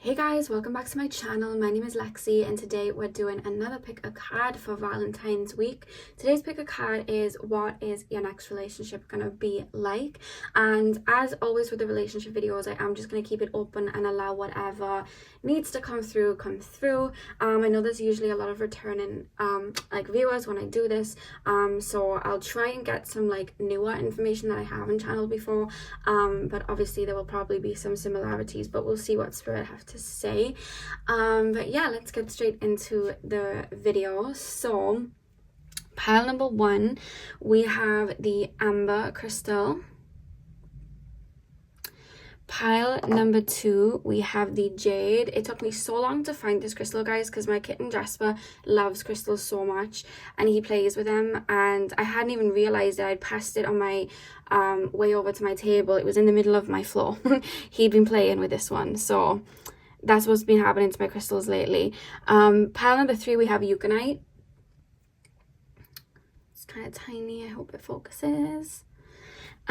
Hey guys, welcome back to my channel. My name is Lexi and today we're doing another pick a card for Valentine's week. Today's pick a card is what is your next relationship going to be like? And as always with the relationship videos, I am just going to keep it open and allow whatever needs to come through. I know there's usually a lot of returning viewers when I do this, so I'll try and get some newer information that I haven't channeled before, but obviously there will probably be some similarities, but we'll see what spirit have to say. But yeah, let's get straight into the video. So pile number one, we have the amber crystal. Pile number two, we have the jade. It took me so long to find this crystal, guys, because my kitten Jasper loves crystals so much and he plays with them, and I hadn't even realized that I'd passed it on my way over to my table. It was in the middle of my floor. He'd been playing with this one, so that's what's been happening to my crystals lately. Pile number three, we have euconite. It's kind of tiny. I hope it focuses.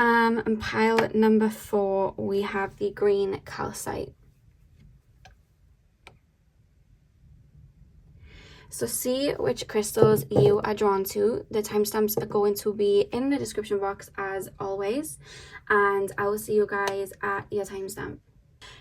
And pile number four, we have the green calcite. So see which crystals you are drawn to. The timestamps are going to be in the description box as always, and I will see you guys at your timestamp.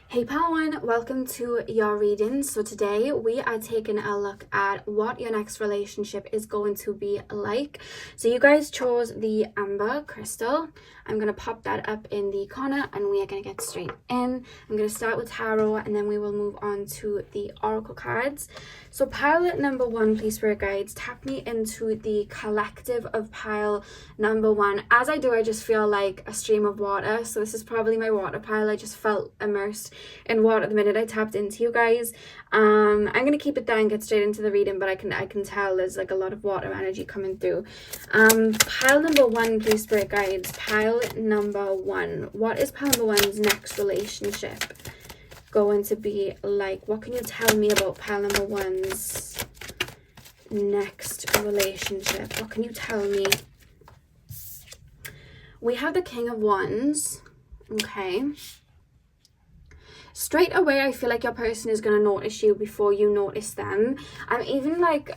Hey pile one, welcome to your reading. So today we are taking a look at what your next relationship is going to be like. So you guys chose the amber crystal. I'm going to pop that up in the corner and we are going to get straight in. I'm going to start with tarot and then we will move on to the oracle cards. So pile number one, please spirit guides, tap me into the collective of pile number one. As I do, I just feel like a stream of water. So this is probably my water pile. I just felt immersed in water the minute I tapped into you guys. I'm gonna keep it there and get straight into the reading, but I can tell there's like a lot of water energy coming through. Pile number one, please spirit guides, pile number one, what is pile number one's next relationship going to be like? What can you tell me about pile number one's next relationship? What can you tell me? We have the King of Wands. Okay, straight away I feel like your person is going to notice you before you notice them. I'm even like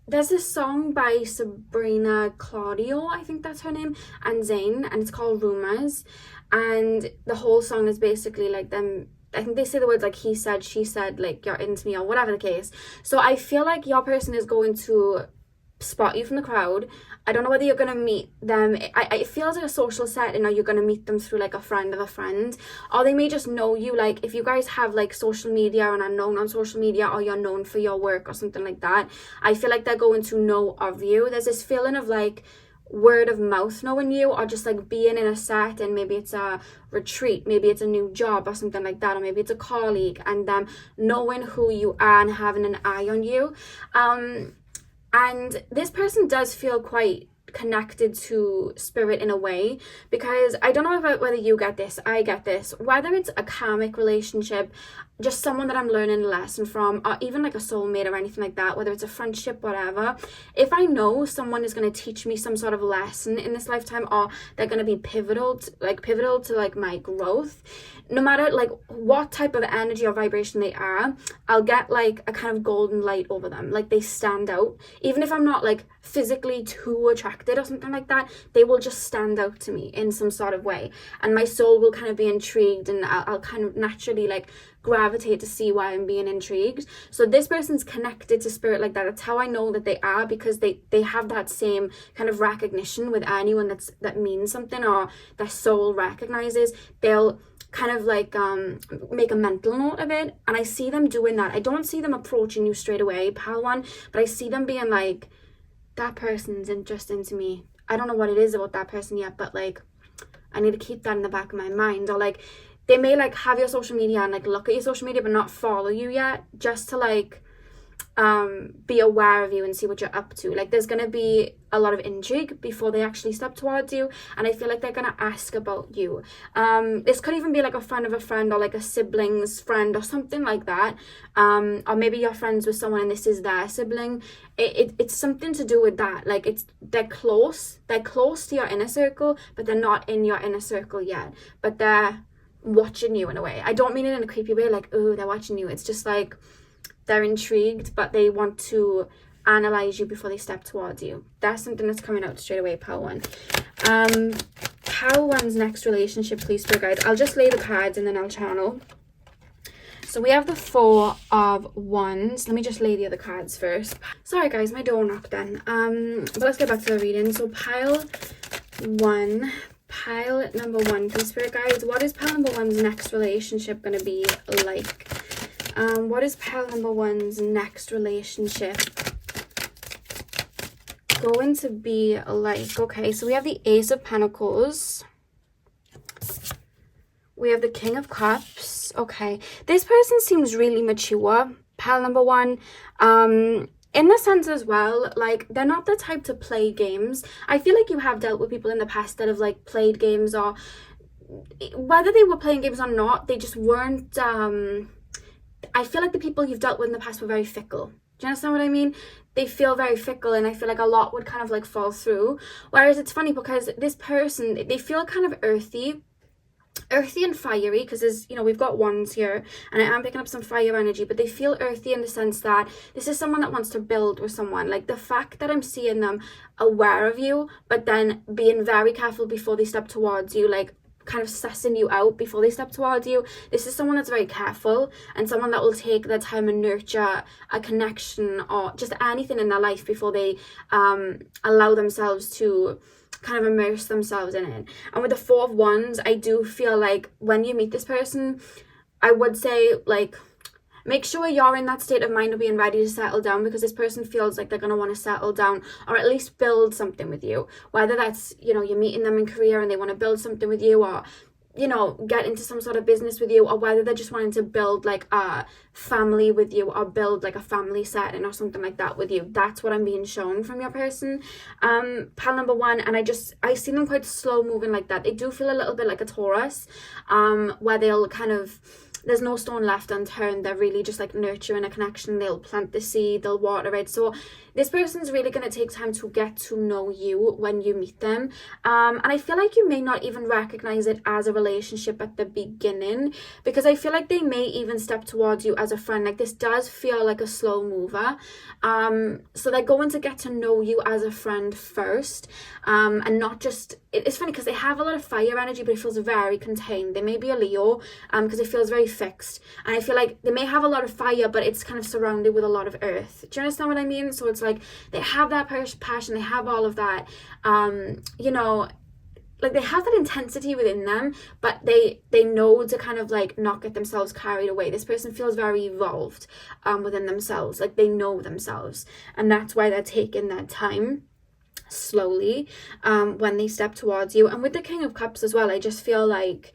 there's this song by Sabrina Claudio, I think that's her name, and Zayn, and it's called Rumors, and the whole song is basically like them. I think they say the words like he said, she said, like you're into me, or whatever the case. So I feel like your person is going to spot you from the crowd. I don't know whether you're going to meet them. It feels like a social setting, or you're going to meet them through like a friend of a friend, or they may just know you. Like if you guys have like social media and are known on social media, or you're known for your work or something like that, I feel like they're going to know of you. There's this feeling of like word of mouth knowing you, or just like being in a set, and maybe it's a retreat, maybe it's a new job or something like that, or maybe it's a colleague, and them knowing who you are and having an eye on you. And this person does feel quite connected to spirit in a way, because I don't know about whether you get this, I get this, whether it's a karmic relationship, just someone that I'm learning a lesson from, or even like a soulmate or anything like that, whether it's a friendship, whatever. If I know someone is going to teach me some sort of lesson in this lifetime, or they're going to be pivotal to like my growth, no matter like what type of energy or vibration they are, I'll get like a kind of golden light over them. Like they stand out. Even if I'm not like physically too attracted or something like that, they will just stand out to me in some sort of way. And my soul will kind of be intrigued, and I'll kind of naturally like gravitate to see why I'm being intrigued. So this person's connected to spirit like that. That's how I know that they are, because they have that same kind of recognition with anyone that means something, or their soul recognizes. They'll kind of like make a mental note of it, and I see them doing that. I don't see them approaching you straight away, pal one, but I see them being like, that person's interesting to me. I don't know what it is about that person yet, but like I need to keep that in the back of my mind. Or like they may like have your social media and like look at your social media but not follow you yet, just to like be aware of you and see what you're up to. Like there's gonna be a lot of intrigue before they actually step towards you, and I feel like they're gonna ask about you. This could even be like a friend of a friend, or like a sibling's friend or something like that, or maybe you're friends with someone and this is their sibling. It's something to do with that. Like they're close to your inner circle, but they're not in your inner circle yet, but they're watching you in a way. I don't mean it in a creepy way, like, oh, they're watching you. It's just like they're intrigued, but they want to analyze you before they step towards you. That's something that's coming out straight away, Pile 1. Pile 1's next relationship, please, spirit guides. I'll just lay the cards and then I'll channel. So we have the 4 of Wands. Let me just lay the other cards first. Sorry guys, my door knocked then. But let's get back to the reading. So pile number 1, please, spirit guides. What is pile number 1's next relationship going to be like? What is pile number 1's next relationship going to be like? Okay, so we have the Ace of Pentacles. We have the King of Cups. Okay, this person seems really mature, pile number 1. In the sense as well, like, they're not the type to play games. I feel like you have dealt with people in the past that have, like, played games, or whether they were playing games or not, they just weren't, I feel like the people you've dealt with in the past were very fickle. Do you understand what I mean? They feel very fickle, and I feel like a lot would kind of, like, fall through. Whereas it's funny because this person, they feel kind of earthy and fiery, because there's, you know, we've got Wands here, and I am picking up some fire energy, but they feel earthy in the sense that this is someone that wants to build with someone. Like, the fact that I'm seeing them aware of you, but then being very careful before they step towards you, like, kind of sussing you out before they step towards you. This is someone that's very careful, and someone that will take their time and nurture a connection or just anything in their life before they allow themselves to kind of immerse themselves in it. And with the 4 of Wands, I do feel like when you meet this person, I would say, like, make sure you're in that state of mind of being ready to settle down, because this person feels like they're going to want to settle down or at least build something with you. Whether that's, you know, you're meeting them in career and they want to build something with you, or, you know, get into some sort of business with you, or whether they're just wanting to build like a family with you, or build like a family setting or something like that with you. That's what I'm being shown from your person, pile number 1. And I see them quite slow moving like that. They do feel a little bit like a Taurus, where they'll kind of, there's no stone left unturned. They're really just like nurturing a connection. They'll plant the seed, they'll water it. So this person's really going to take time to get to know you when you meet them. And I feel like you may not even recognize it as a relationship at the beginning, because I feel like they may even step towards you as a friend. Like, this does feel like a slow mover. So they're going to get to know you as a friend first, and not just, it's funny because they have a lot of fire energy, but it feels very contained. They may be a Leo, because it feels very fixed. And I feel like they may have a lot of fire, but it's kind of surrounded with a lot of earth. Do you understand what I mean? So it's like they have that passion, they have all of that, you know, like they have that intensity within them, but they know to kind of like not get themselves carried away. This person feels very evolved within themselves, like they know themselves, and that's why they're taking that time slowly when they step towards you. And with the King of Cups as well, I just feel like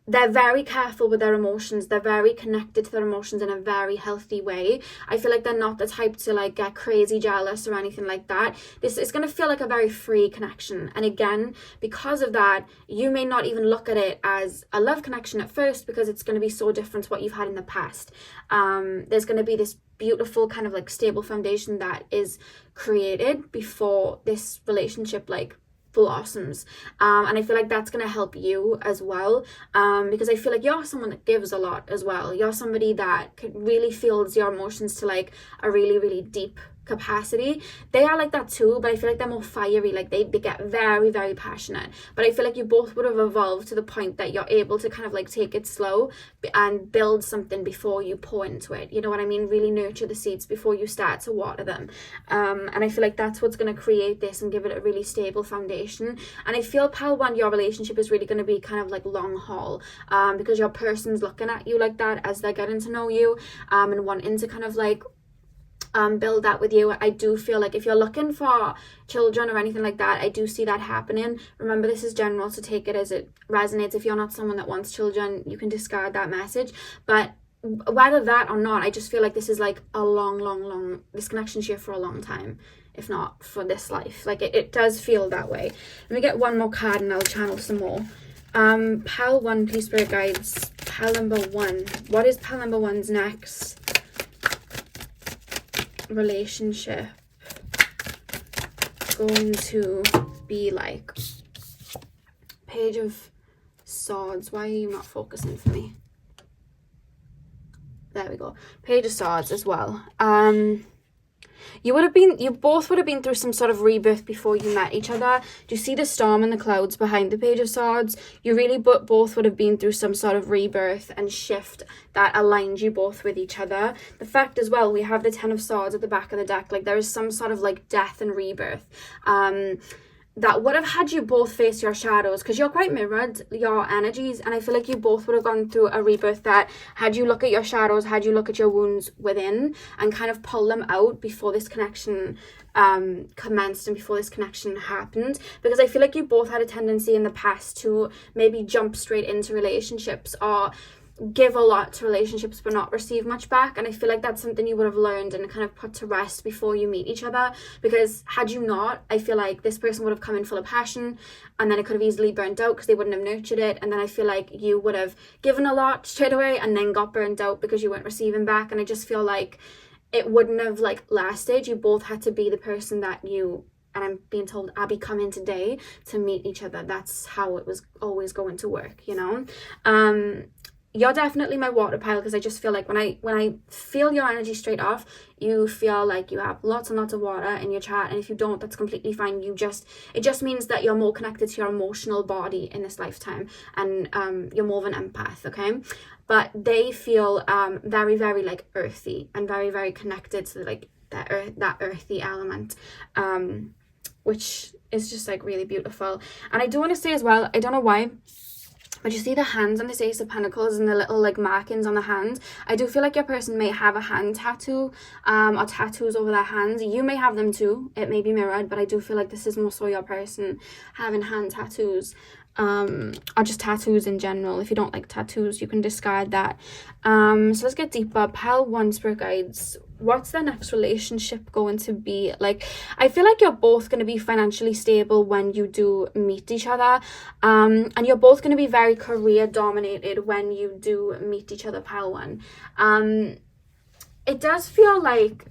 they're very careful with their emotions. They're very connected to their emotions in a very healthy way. I feel like they're not the type to like get crazy jealous or anything like that. This is going to feel like a very free connection. And again, because of that, you may not even look at it as a love connection at first, because it's going to be so different to what you've had in the past. There's going to be this beautiful kind of like stable foundation that is created before this relationship like blossoms, and I feel like that's going to help you as well, because I feel like you're someone that gives a lot as well. You're somebody that really feels your emotions to like a really, really deep capacity. They are like that too, but I feel like they're more fiery. Like they get very, very passionate, but I feel like you both would have evolved to the point that you're able to kind of like take it slow and build something before you pour into it. You know what I mean? Really nurture the seeds before you start to water them, and I feel like that's what's going to create this and give it a really stable foundation. And I feel, pile 1, your relationship is really going to be kind of like long haul, because your person's looking at you like that as they're getting to know you, and wanting to kind of like build that with you. I do feel like if you're looking for children or anything like that, I do see that happening. Remember, this is general, so take it as it resonates. If you're not someone that wants children, you can discard that message. But whether that or not, I just feel like this is like a long, this connection's here for a long time, if not for this life. Like it does feel that way. Let me get one more card and I'll channel some more. Pile 1, please, spirit guides. Pile number 1. What is pile number 1's next relationship going to be like? Page of Swords. Why are you not focusing for me? There we go. Page of Swords as well. You both would have been through some sort of rebirth before you met each other. Do you see the storm and the clouds behind the Page of Swords? You really both would have been through some sort of rebirth and shift that aligned you both with each other. The fact as well, we have the Ten of Swords at the back of the deck. Like, there is some sort of like death and rebirth. That would have had you both face your shadows, because you're quite mirrored, your energies, and I feel like you both would have gone through a rebirth that had you look at your shadows, had you look at your wounds within and kind of pull them out before this connection commenced and before this connection happened. Because I feel like you both had a tendency in the past to maybe jump straight into relationships or give a lot to relationships but not receive much back, and I feel like that's something you would have learned and kind of put to rest before you meet each other. Because had you not, I feel like this person would have come in full of passion, and then it could have easily burnt out because they wouldn't have nurtured it, and then I feel like you would have given a lot straight away and then got burnt out because you weren't receiving back. And I just feel like it wouldn't have like lasted. You both had to be the person that you, and I'm being told, are becoming today to meet each other. That's how it was always going to work, you know. You're definitely my water pile, because I just feel like when I feel your energy straight off, you feel like you have lots and lots of water in your chart, and if you don't, that's completely fine. It just means that you're more connected to your emotional body in this lifetime, and you're more of an empath, okay? But they feel very, very like earthy and very, very connected to like that earthy element, which is just like really beautiful. And I do want to say as well, I don't know why, but you see the hands on this Ace of Pentacles and the little like markings on the hand. I do feel like your person may have a hand tattoo or tattoos over their hands. You may have them too. It may be mirrored, but I do feel like this is more so your person having hand tattoos, or just tattoos in general. If you don't like tattoos, you can discard that. So let's get deeper. Pile 1, Spirit Guides. What's their next relationship going to be like? I feel like you're both going to be financially stable when you do meet each other, and you're both going to be very career dominated when you do meet each other, Pile 1. It does feel like,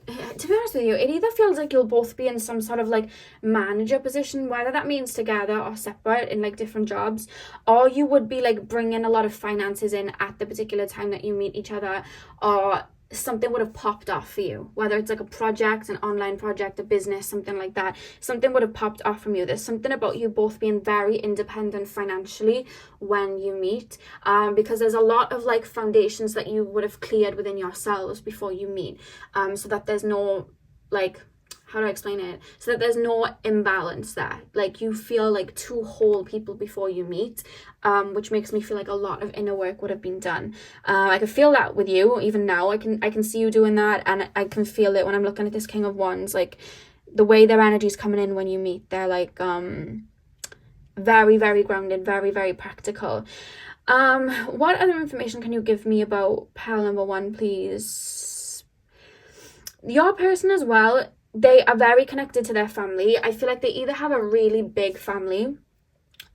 to be honest with you, it either feels like you'll both be in some sort of like manager position, whether that means together or separate in like different jobs, or you would be like bringing a lot of finances in at the particular time that you meet each other, or something would have popped off for you, whether it's like a project, an online project, a business, something like that. Something would have popped off from you. There's something about you both being very independent financially when you meet, because there's a lot of like foundations that you would have cleared within yourselves before you meet, so that there's no like, how do I explain it? So that there's no imbalance there. Like, you feel like two whole people before you meet, which makes me feel like a lot of inner work would have been done. I can feel that with you. Even now, I can see you doing that, and I can feel it when I'm looking at this King of Wands. Like, the way their energy is coming in when you meet, they're like very, very grounded, very, very practical. What other information can you give me about pile number 1, please? Your person as well, they are very connected to their family. I feel like they either have a really big family,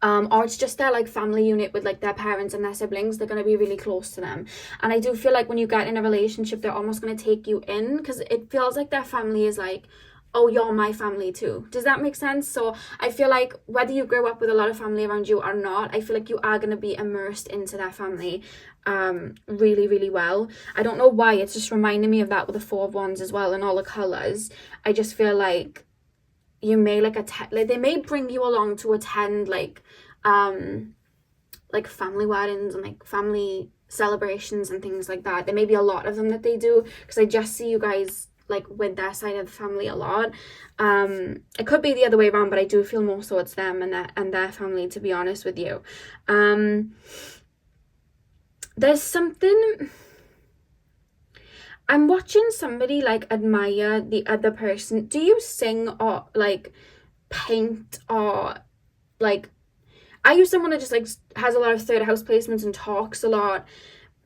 or it's just their like family unit with like their parents and their siblings. They're going to be really close to them. And I do feel like when you get in a relationship, they're almost going to take you in, because it feels like their family is like, oh, you're my family too. Does that make sense? So I feel like whether you grow up with a lot of family around you or not, I feel like you are going to be immersed into their family really, really well. I don't know why, it's just reminding me of that with the 4 of Wands as well, and all the colours. I just feel like you may like they may bring you along to attend like family weddings and like family celebrations and things like that. There may be a lot of them that they do, because I just see you guys like with their side of the family a lot. It could be the other way around, but I do feel more so it's them and their family, to be honest with you. There's something, I'm watching somebody like admire the other person. Do you sing or like paint, or like, are you someone that just like has a lot of third house placements and talks a lot?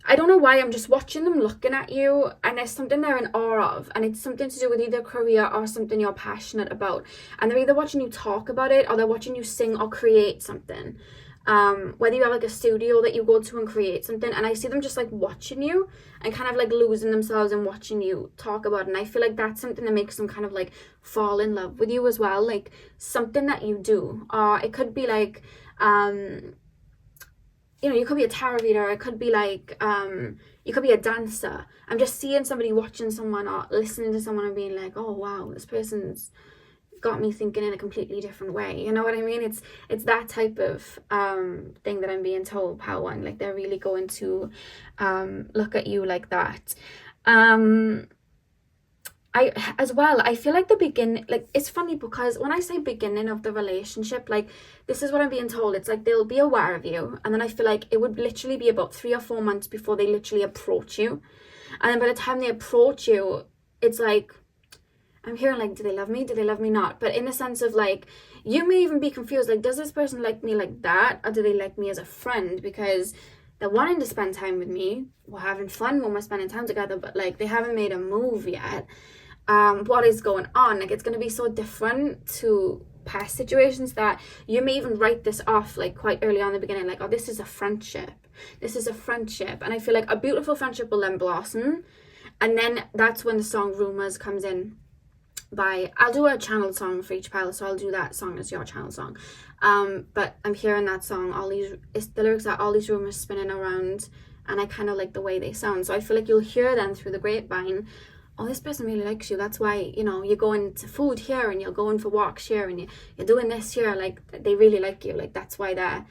I don't know why, I'm just watching them looking at you, and there's something they're in awe of, and it's something to do with either career or something you're passionate about, and they're either watching you talk about it or they're watching you sing or create something. Whether you have like a studio that you go to and create something, and I see them just like watching you and kind of like losing themselves and watching you talk about it, and I feel like that's something that makes them kind of like fall in love with you as well, like something that you do. Or it could be like you know, you could be a tarot reader, it could be like, you could be a dancer. I'm just seeing somebody watching someone or listening to someone and being like, oh wow, this person's got me thinking in a completely different way. You know what I mean? It's that type of thing that I'm being told, Pal One. Like, they're really going to look at you like that. I feel like the beginning, like, it's funny because when I say beginning of the relationship, like, this is what I'm being told. It's like they'll be aware of you, and then I feel like it would literally be about 3 or 4 months before they literally approach you. And then by the time they approach you, it's like, I'm hearing like, do they love me? Do they love me not? But in the sense of like, you may even be confused, like, does this person like me like that? Or do they like me as a friend? Because they're wanting to spend time with me. We're having fun when we're spending time together, but like, they haven't made a move yet. What is going on? Like, it's going to be so different to past situations that you may even write this off like quite early on in the beginning, like, oh, this is a friendship. This is a friendship. And I feel like a beautiful friendship will then blossom. And then that's when the song Rumors comes in. I'll do a channel song for each pile, so I'll do that song as your channel song. But I'm hearing that song, the lyrics are all these rumors spinning around, and I kind of like the way they sound. So I feel like you'll hear them through the grapevine. Oh, this person really likes you. That's why, you know, you're going to food here, and you're going for walks here, and you're doing this here. Like, they really like you. Like, that's why they're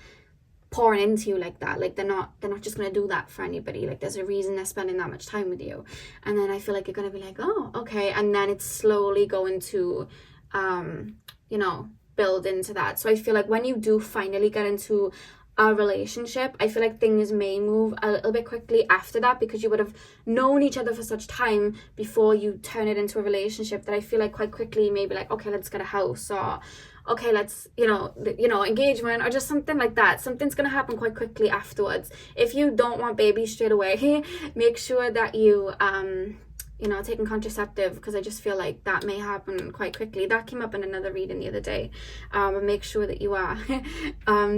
pouring into you like that. Like, they're not just going to do that for anybody. Like, there's a reason they're spending that much time with you. And then I feel like you're going to be like, oh, okay. And then it's slowly going to you know, build into that. So I feel like when you do finally get into a relationship, I feel like things may move a little bit quickly after that, because you would have known each other for such time before you turn it into a relationship, that I feel like quite quickly maybe like, okay, let's get a house, or okay, let's, you know, engagement, or just something like that. Something's going to happen quite quickly afterwards. If you don't want babies straight away, make sure that you, you know, taking contraceptive, because I just feel like that may happen quite quickly. That came up in another reading the other day. And make sure that you are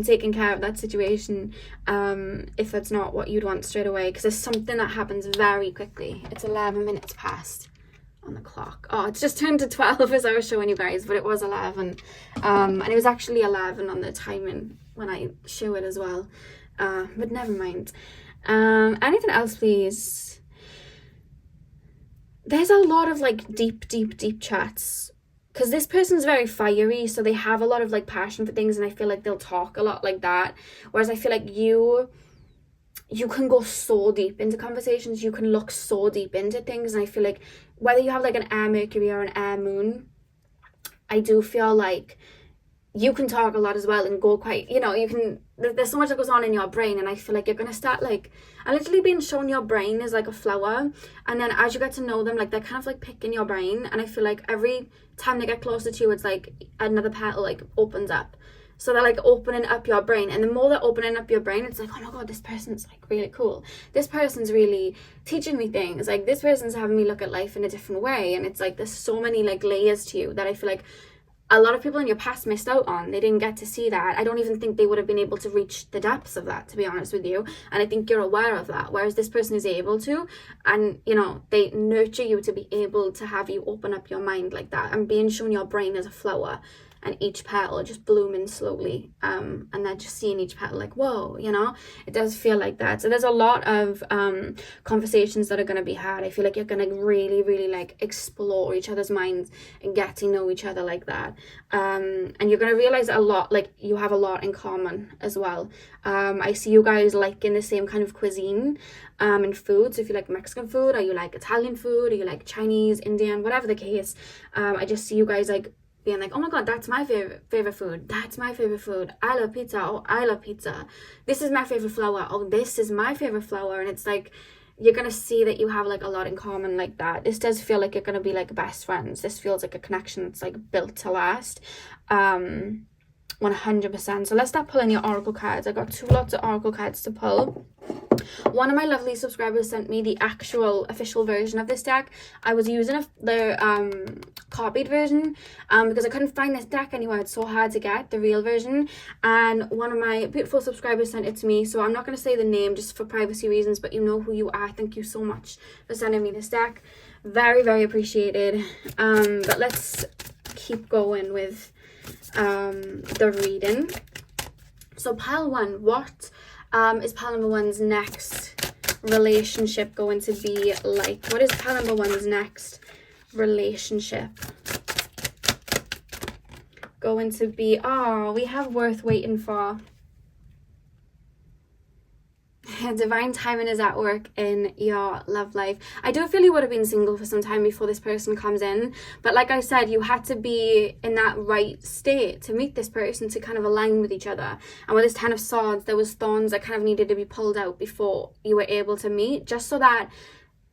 taking care of that situation, if that's not what you'd want straight away, because there's something that happens very quickly. It's 11 minutes past on the clock. Oh, it's just turned to 12 as I was showing you guys, but it was 11. And it was actually 11 on the timing when I show it as well. But never mind. Anything else, please? There's a lot of like deep chats, because this person's very fiery, so they have a lot of like passion for things, and I feel like they'll talk a lot like that. Whereas I feel like you can go so deep into conversations, you can look so deep into things, and I feel like whether you have like an air Mercury or an air moon, I do feel like you can talk a lot as well and go quite, you know, there's so much that goes on in your brain, and I feel like you're going to start like, I'm literally being shown your brain is like a flower, and then as you get to know them, like, they're kind of like picking your brain, and I feel like every time they get closer to you, it's like another petal like opens up. So they're like opening up your brain, and the more they're opening up your brain, it's like, oh my god, this person's like really cool. This person's really teaching me things. Like, this person's having me look at life in a different way, and it's like there's so many like layers to you that I feel like a lot of people in your past missed out on. They didn't get to see that. I don't even think they would have been able to reach the depths of that, to be honest with you. And I think you're aware of that, whereas this person is able to, and you know, they nurture you to be able to have you open up your mind like that, and being shown your brain as a flower, and each petal just blooming slowly, and then just seeing each petal like, whoa, you know, it does feel like that. So there's a lot of conversations that are going to be had. I feel like you're going to really like explore each other's minds and get to know each other like that, and you're going to realize a lot, like, you have a lot in common as well. I see you guys liking the same kind of cuisine and food. So if you like Mexican food, or you like Italian food, or you like Chinese, Indian, whatever the case, I just see you guys like being like, oh my god, that's my favorite food. That's my favorite food. I love pizza. Oh, I love pizza. This is my favorite flower. Oh, this is my favorite flower. And it's like, you're going to see that you have like a lot in common like that. This does feel like you're going to be like best friends. This feels like a connection that's like built to last. 100%. So let's start pulling your oracle cards. I got 2 lots of oracle cards to pull. One of my lovely subscribers sent me the actual official version of this deck. I was using the copied version because I couldn't find this deck anywhere. It's so hard to get the real version, and one of my beautiful subscribers sent it to me, so I'm not going to say the name just for privacy reasons, but you know who you are. Thank you so much for sending me this deck. Very appreciated. But let's keep going with the reading. So pile 1, what Is pile number one's next relationship going to be like? What is pile number one's next relationship going to be? Oh, we have worth waiting for. Divine timing is at work in your love life. I do feel you would have been single for some time before this person comes in, but like I said, you had to be in that right state to meet this person, to kind of align with each other. And with this 10 of Swords, there was thorns that kind of needed to be pulled out before you were able to meet, just so that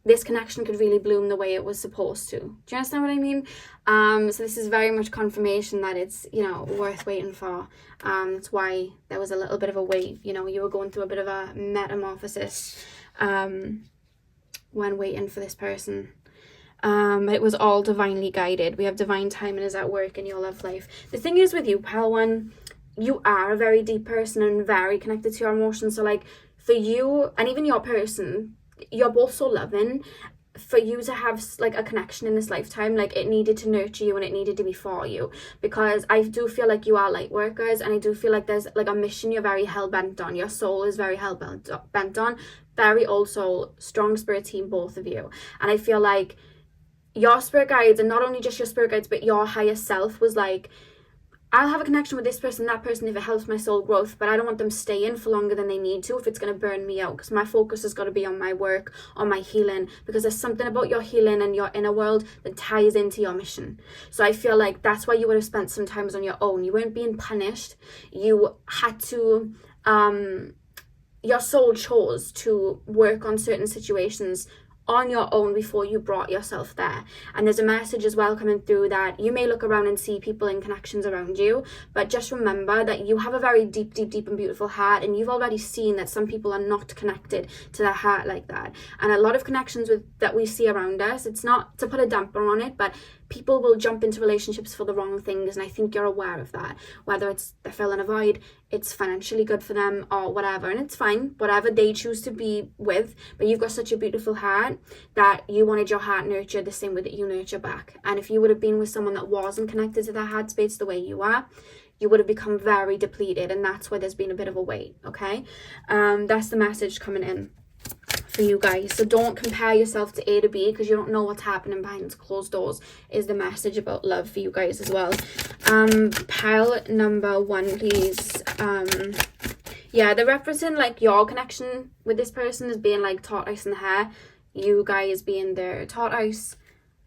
this connection could really bloom the way it was supposed to. Do you understand what I mean? So this is very much confirmation that it's, you know, worth waiting for. That's why there was a little bit of a wait. You know, you were going through a bit of a metamorphosis when waiting for this person. It was all divinely guided. We have divine timing is at work in your love life. The thing is with you, pile one, you are a very deep person and very connected to your emotions. So like for you and even your person, you're both so loving. For you to have like a connection in this lifetime, like it needed to nurture you and it needed to be for you, because I do feel like you are light workers, and I do feel like there's like a mission you're very hell-bent on. Your soul is very hell-bent on. Very old soul, strong spirit team, both of you. And I feel like your spirit guides, and not only just your spirit guides but your higher self, was like, I'll have a connection with this person, that person, if it helps my soul growth, but I don't want them staying for longer than they need to if it's going to burn me out, because my focus has got to be on my work, on my healing, because there's something about your healing and your inner world that ties into your mission. So I feel like that's why you would have spent some time on your own. You weren't being punished. You had to, your soul chose to work on certain situations on your own before you brought yourself there. And there's a message as well coming through that you may look around and see people in connections around you, but just remember that you have a very deep and beautiful heart, and you've already seen that some people are not connected to their heart like that. And a lot of connections that we see around us, it's not to put a damper on it, but people will jump into relationships for the wrong things, and I think you're aware of that. Whether it's they're filling a void, it's financially good for them, or whatever, and it's fine, whatever they choose to be with. But you've got such a beautiful heart that you wanted your heart nurtured the same way that you nurture back. And if you would have been with someone that wasn't connected to their heart space the way you are, you would have become very depleted, and that's where there's been a bit of a wait. Okay, that's the message coming in for you guys. So don't compare yourself to A to B, because you don't know what's happening behind closed doors, is the message about love for you guys as well. Pile number one, please. Yeah, they're referencing like your connection with this person as being like tortoise in the hair, you guys being their tortoise.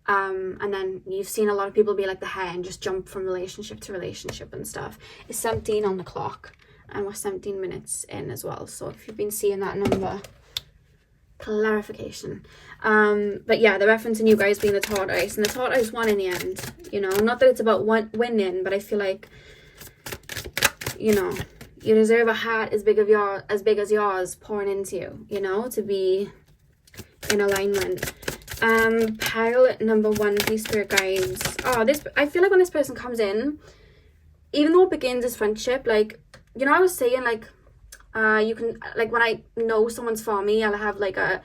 And then you've seen a lot of people be like the hare and just jump from relationship to relationship and stuff. It's 17 on the clock, and we're 17 minutes in as well. So if you've been seeing that number, clarification. But yeah, they're referencing you guys being the tortoise, and the tortoise won in the end. You know, not that it's about winning, but I feel like, you know, you deserve a heart as big as yours pouring into you, you know, to be in alignment. Pile number one, please, spirit guides. Oh, this, I feel like when this person comes in, even though it begins as friendship, like, you know, I was saying, like, you can, like, when I know someone's for me, I'll have like a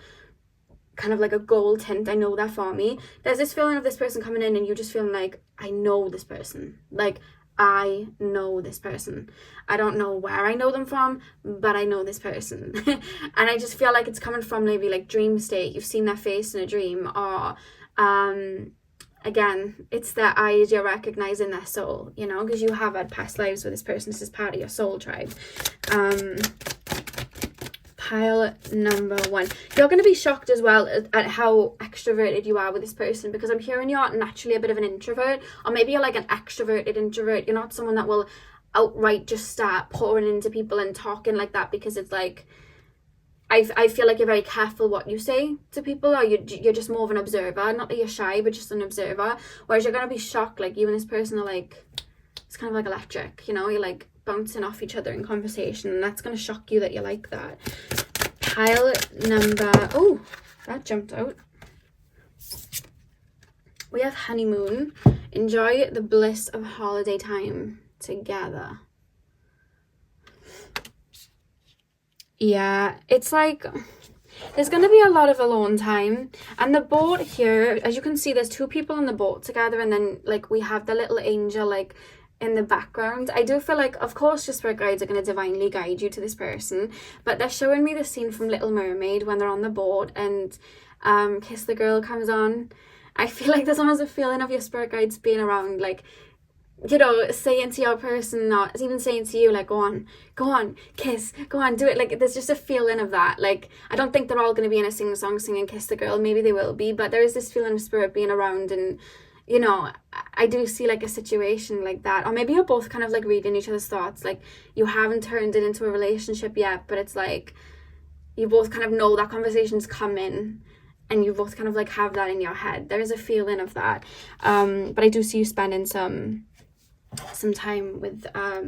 kind of like a gold tint. I know they're for me. There's this feeling of this person coming in and you just feeling like, I know this person. Like, I know this person. I don't know where I know them from, but I know this person. And I just feel like it's coming from maybe like dream state. You've seen their face in a dream, or again, it's their eyes, you're recognizing their soul, you know, because you have had past lives with this person. This is part of your soul tribe. Pile number one. You're going to be shocked as well at how extroverted you are with this person, because I'm hearing you're naturally a bit of an introvert, or maybe you're like an extroverted introvert. You're not someone that will outright just start pouring into people and talking like that, because it's like, I feel like you're very careful what you say to people, or you're just more of an observer. Not that you're shy, but just an observer. Whereas you're going to be shocked, like you and this person are like, it's kind of like electric, you know, you're like bouncing off each other in conversation, and that's going to shock you that you like that. Pile number, oh, that jumped out. We have honeymoon. Enjoy the bliss of holiday time together. Yeah, it's like there's going to be a lot of alone time. And the boat here, as you can see, there's two people on the boat together, and then like we have the little angel like in the background. I do feel like, of course, your spirit guides are going to divinely guide you to this person, but they're showing me the scene from Little Mermaid when they're on the boat and Kiss the Girl comes on. I feel like there's almost a feeling of your spirit guides being around, like, you know, saying to your person, or even saying to you, like, go on, kiss, go on, do it. Like, there's just a feeling of that. Like, I don't think they're all going to be in a sing-song singing Kiss the Girl. Maybe they will be, but there is this feeling of spirit being around, and, you know, I do see, like, a situation like that. Or maybe you're both kind of, like, reading each other's thoughts. Like, you haven't turned it into a relationship yet, but it's like, you both kind of know that conversation's coming, and you both kind of, like, have that in your head. There is a feeling of that. But I do see you spending some time with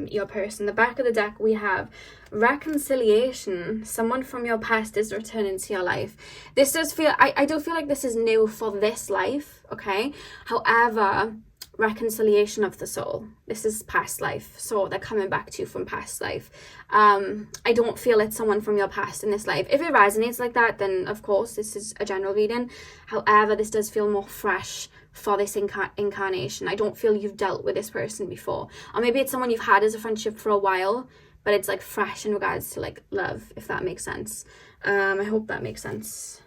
your person. The back of the deck, we have reconciliation. Someone from your past is returning to your life. This does feel, I do feel like this is new for this life, okay? However, reconciliation of the soul. This is past life, so they're coming back to you from past life. I don't feel it's someone from your past in this life. If it resonates like that, then of course this is a general reading. However, this does feel more fresh for this incarnation. I don't feel you've dealt with this person before, or maybe it's someone you've had as a friendship for a while, but it's like fresh in regards to like love, if that makes sense. I hope that makes sense.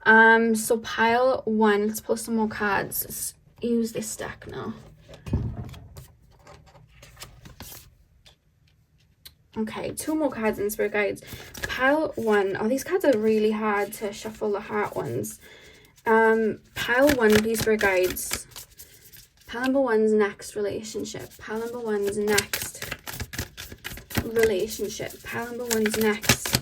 So pile 1, let's pull some more cards. Let's use this deck now. Okay, 2 more cards in Spirit Guides. Pile 1. Oh, these cards are really hard to shuffle, the heart ones. Pile 1, please, Spirit Guides. Pile number 1's next relationship. Pile number 1's next relationship. Pile number 1's next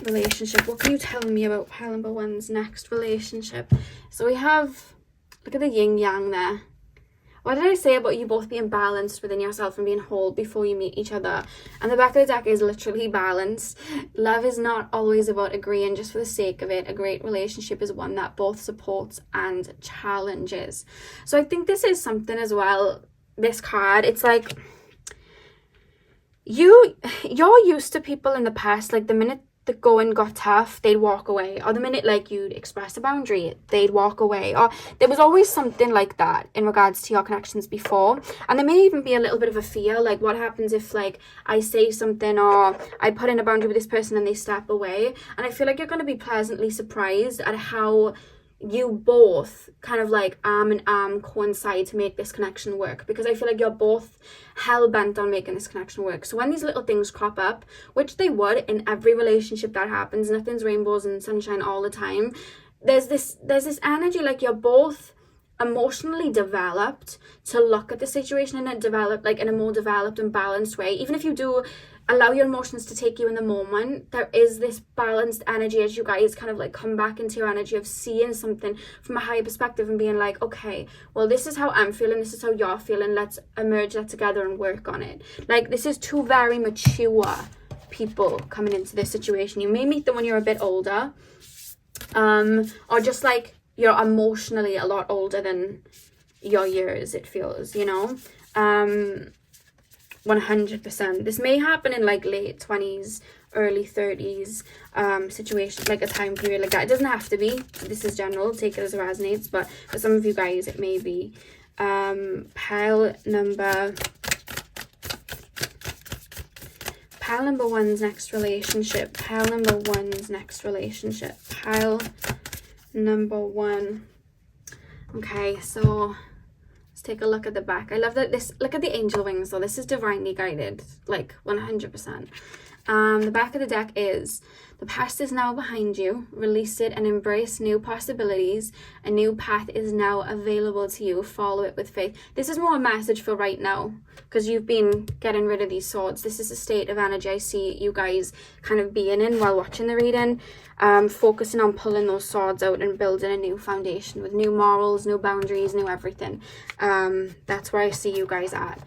relationship. What can you tell me about pile number 1's next relationship? So we have, look at the yin yang there. What did I say about you both being balanced within yourself and being whole before you meet each other? And the back of the deck is literally balance. Love is not always about agreeing just for the sake of it. A great relationship is one that both supports and challenges. So I think this is something as well, this card. It's like, you're used to people in the past, like the minute the going got tough, they'd walk away, or the minute like you'd express a boundary, they'd walk away, or there was always something like that in regards to your connections before. And there may even be a little bit of a fear, like what happens if like I say something or I put in a boundary with this person and they step away. And I feel like you're going to be pleasantly surprised at how you both kind of like arm in arm coincide to make this connection work, because I feel like you're both hell-bent on making this connection work. So when these little things crop up, which they would in every relationship that happens, nothing's rainbows and sunshine all the time, there's this energy like you're both emotionally developed to look at the situation in a more developed and balanced way. Even if you do allow your emotions to take you in the moment, there is this balanced energy as you guys kind of like come back into your energy of seeing something from a higher perspective and being like, okay, well, this is how I'm feeling, this is how you're feeling, let's emerge that together and work on it. Like, this is 2 very mature people coming into this situation. You may meet them when you're a bit older, or just like you're emotionally a lot older than your years, it feels, you know. 100%. This may happen in like late 20s, early 30s situation, like a time period like that. It doesn't have to be. This is general. Take it as it resonates. But for some of you guys, it may be. Pile number 1's next relationship. Pile number 1's next relationship. Pile number 1. Okay, so let's take a look at the back. I love that look at the angel wings though. This is divinely guided, like 100%. The back of the deck is, the past is now behind you. Release it and embrace new possibilities. A new path is now available to you. Follow it with faith. This is more a message for right now, because you've been getting rid of these swords. This is a state of energy I see you guys kind of being in while watching the reading. Focusing on pulling those swords out and building a new foundation with new morals, new boundaries, new everything. That's where I see you guys at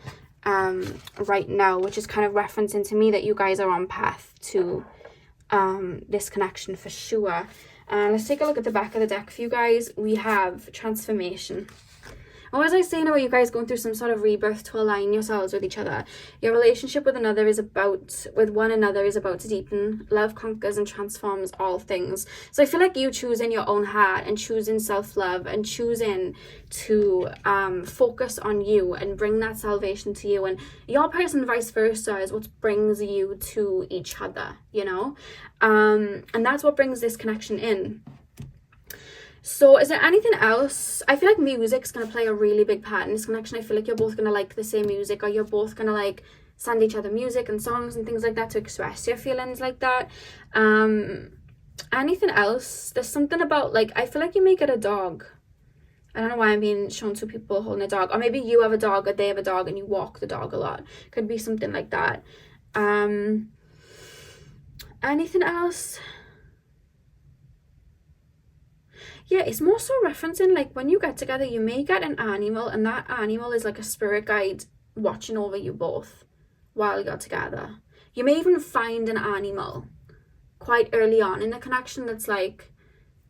right now, which is kind of referencing to me that you guys are on path to this connection for sure. Let's take a look at the back of the deck for you guys. We have transformation. Or was I saying about you guys going through some sort of rebirth to align yourselves with each other? Your relationship with one another is about to deepen. Love conquers and transforms all things. So I feel like you choosing your own heart and choosing self-love and choosing to focus on you and bring that salvation to you, and your person vice versa is what brings you to each other, you know? And that's what brings this connection in. So is there anything else? I feel like music's going to play a really big part in this connection. I feel like you're both going to like the same music, or you're both going to like send each other music and songs and things like that to express your feelings like that. Anything else? There's something about, like, I feel like you may get a dog. I don't know why I'm being shown two people holding a dog. Or maybe you have a dog or they have a dog and you walk the dog a lot. Could be something like that. Anything else? Yeah, it's more so referencing, like, when you get together, you may get an animal, and that animal is like a spirit guide watching over you both while you're together. You may even find an animal quite early on in the connection that's like,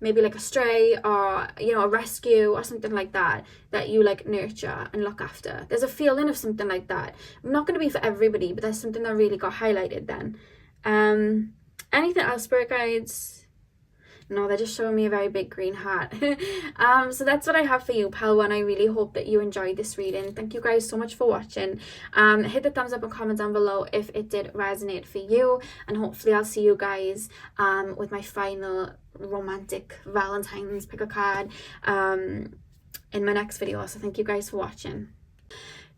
maybe like a stray, or, you know, a rescue or something like that, that you like nurture and look after. There's a feeling of something like that. Not going to be for everybody, but there's something that really got highlighted then. Anything else, spirit guides? No, they're just showing me a very big green heart. So that's what I have for you, Pal One. I really hope that you enjoyed this reading. Thank you guys so much for watching. Hit the thumbs up and comment down below if it did resonate for you, and hopefully I'll see you guys with my final romantic Valentine's pick a card in my next video. So thank you guys for watching.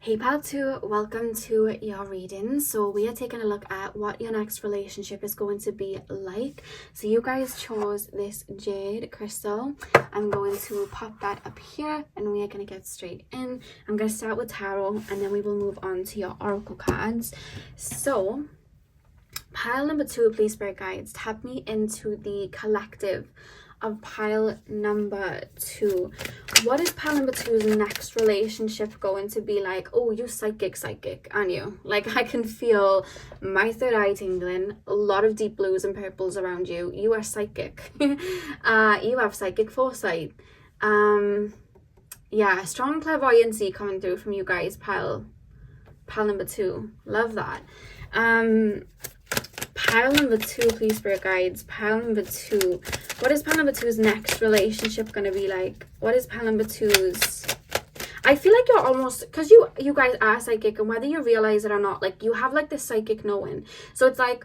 Hey Pal 2, welcome to your reading. So we are taking a look at what your next relationship is going to be like. So you guys chose this jade crystal. I'm going to pop that up here and we are going to get straight in. I'm going to start with tarot and then we will move on to your oracle cards. So pile number 2, please, spirit guides, tap me into the collective of pile number 2. What is pile number 2's next relationship going to be like? Oh, you psychic, aren't you? Like, I can feel my third eye tingling, a lot of deep blues and purples around you. You are psychic. You have psychic foresight. Yeah, strong clairvoyancy coming through from you guys, pile number 2. Love that. Pile number 2, please, spirit guides. Pile number 2. What is pile number 2's next relationship going to be like? What is pile number 2's? I feel like you're almost, because you guys are psychic, and whether you realize it or not, like, you have like this psychic knowing. So it's like,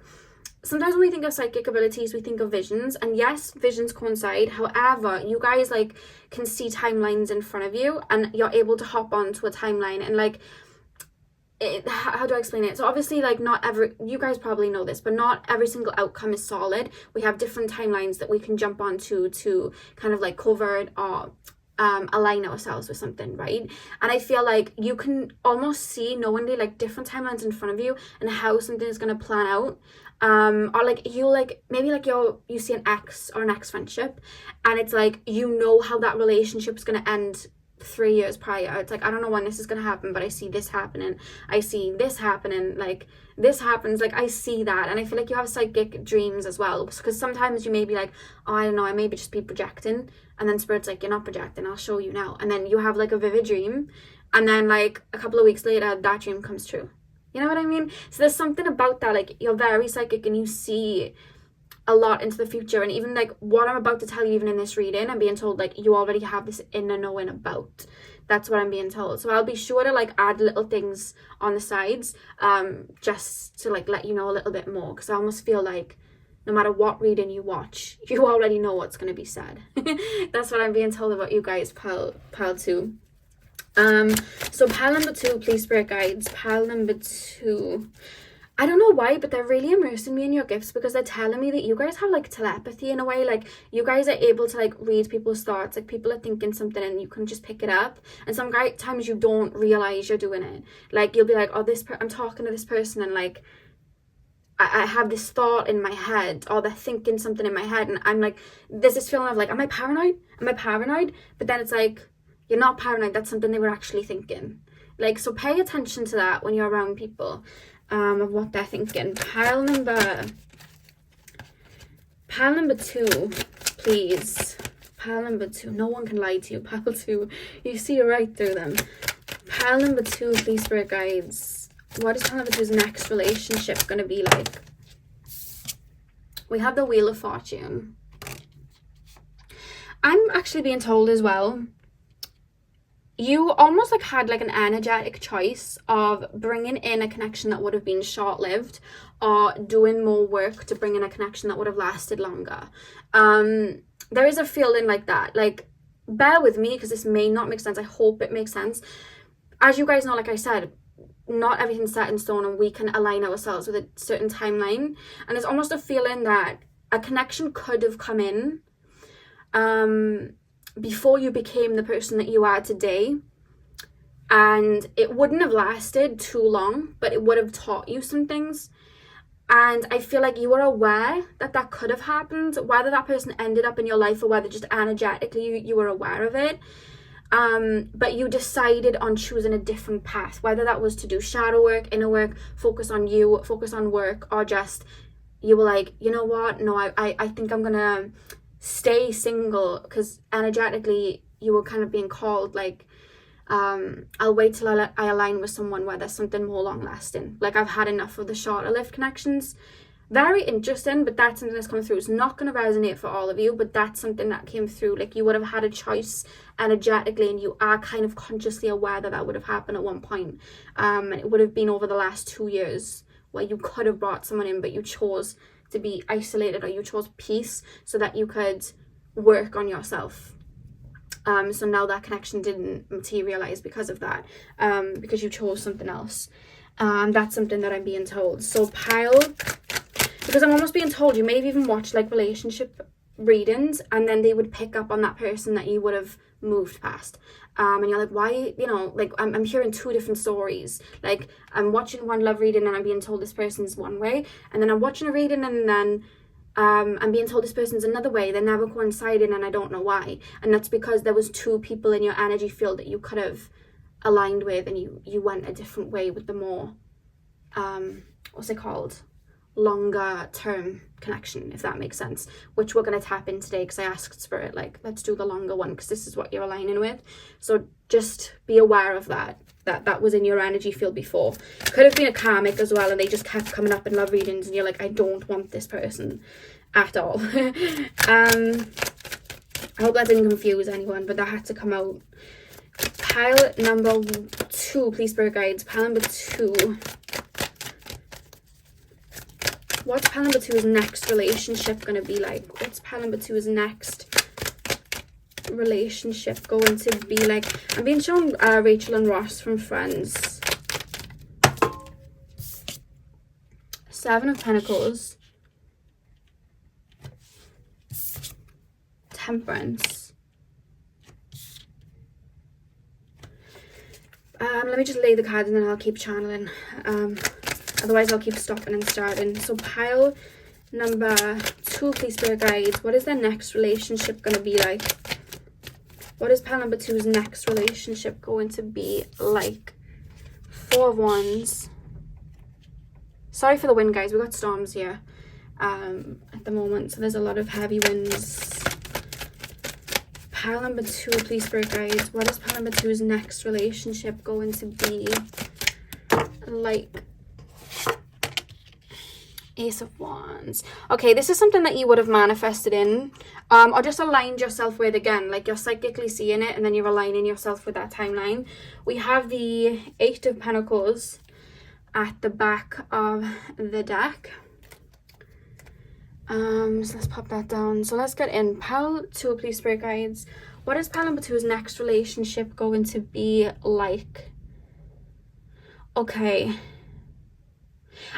sometimes when we think of psychic abilities, we think of visions, and yes, visions coincide. However, you guys like can see timelines in front of you, and you're able to hop onto a timeline and like, how do I explain it? So obviously, like, not every, you guys probably know this, but not every single outcome is solid. We have different timelines that we can jump onto to kind of like cover it or align ourselves with something, right? And I feel like you can almost see knowingly like different timelines in front of you and how something is going to plan out. Or like you like maybe like you see an ex or an ex friendship, and it's like, you know how that relationship is going to end 3 years prior. It's like, I don't know when this is going to happen, but I see this happening. I see this happening. Like, this happens. Like, I see that. And I feel like you have psychic dreams as well, because sometimes you may be like, oh, I don't know, I maybe just be projecting. And then spirit's like, you're not projecting, I'll show you now. And then you have like a vivid dream, and then like a couple of weeks later that dream comes true. You know what I mean? So there's something about that, like, you're very psychic and you see a lot into the future. And even like what I'm about to tell you, even in this reading, I'm being told like you already have this inner knowing about. That's what I'm being told. So I'll be sure to like add little things on the sides, just to like let you know a little bit more, because I almost feel like no matter what reading you watch, you already know what's going to be said. That's what I'm being told about you guys, pile 2. So pile number 2, please, spirit guides. Pile number 2. I don't know why, but they're really immersing me in your gifts, because they're telling me that you guys have like telepathy in a way. Like, you guys are able to like read people's thoughts. Like, people are thinking something and you can just pick it up. And sometimes you don't realize you're doing it. Like, you'll be like, oh, I'm talking to this person, and like I have this thought in my head, or they're thinking something in my head, and I'm like, there's this feeling of like, am I paranoid? But then it's like, you're not paranoid. That's something they were actually thinking. Like, so pay attention to that when you're around people. Of what they're thinking. Pile number 2, please. Pile number 2. No one can lie to you, pile 2. You see right through them. Pile number 2, please, spirit guides. What is pile number 2's next relationship going to be like? We have the Wheel of Fortune. I'm actually being told as well, you almost like had like an energetic choice of bringing in a connection that would have been short-lived, or doing more work to bring in a connection that would have lasted longer. There is a feeling like that. Like, bear with me because this may not make sense. I hope it makes sense. As you guys know, like I said, not everything's set in stone, and we can align ourselves with a certain timeline. And there's almost a feeling that a connection could have come in before you became the person that you are today, and it wouldn't have lasted too long, but it would have taught you some things. And I feel like you were aware that that could have happened, whether that person ended up in your life or whether just energetically you were aware of it. But you decided on choosing a different path, whether that was to do shadow work, inner work, focus on you, focus on work, or just you were like, you know what, no, I think I'm gonna stay single, because energetically you were kind of being called like, I'll wait till I align with someone where there's something more long lasting. Like, I've had enough of the shorter lived connections. Very interesting, but that's something that's come through. It's not going to resonate for all of you, but that's something that came through. Like, you would have had a choice energetically, and you are kind of consciously aware that that would have happened at one point. And it would have been over the last 2 years where you could have brought someone in, but you chose to be isolated, or you chose peace so that you could work on yourself. So now that connection didn't materialize because of that, because you chose something else. That's something that I'm being told. So pile, because I'm almost being told you may have even watched like relationship readings, and then they would pick up on that person that you would have moved past. And you're like, why, you know, like I'm hearing 2 different stories. Like, I'm watching one love reading and I'm being told this person's one way, and then I'm watching a reading and then I'm being told this person's another way. They're never coinciding, and I don't know why. And that's because there was 2 people in your energy field that you could have aligned with, and you went a different way with the more what's it called, longer term connection, if that makes sense, which we're going to tap in today, because I asked Spirit, like, let's do the longer one because this is what you're aligning with. So just be aware of that was in your energy field before. Could have been a karmic as well, and they just kept coming up in love readings, and you're like, I don't want this person at all. I hope that didn't confuse anyone, but that had to come out. Pile number 2, please, spirit guides. Pile number 2. What's pile number 2's next relationship going to be like? What's pile number 2's next relationship going to be like? I'm being shown Rachel and Ross from Friends. 7 of Pentacles. Temperance. Let me just lay the cards and then I'll keep channeling. Otherwise I'll keep stopping and starting. So pile number 2, please, spirit guides. What is their next relationship going to be like? What is pile number 2's next relationship going to be like? 4 of Wands. Sorry for the wind, guys. We've got storms here at the moment, so there's a lot of heavy winds. Pile number 2, please, spirit guides. What is pile number 2's next relationship going to be like? Ace of Wands. Okay, this is something that you would have manifested in, or just aligned yourself with. Again, like, you're psychically seeing it and then you're aligning yourself with that timeline. We have the 8 of Pentacles at the back of the deck. So let's pop that down. So let's get in. Pile 2, please, spirit guides. What is pile number 2's next relationship going to be like? Okay.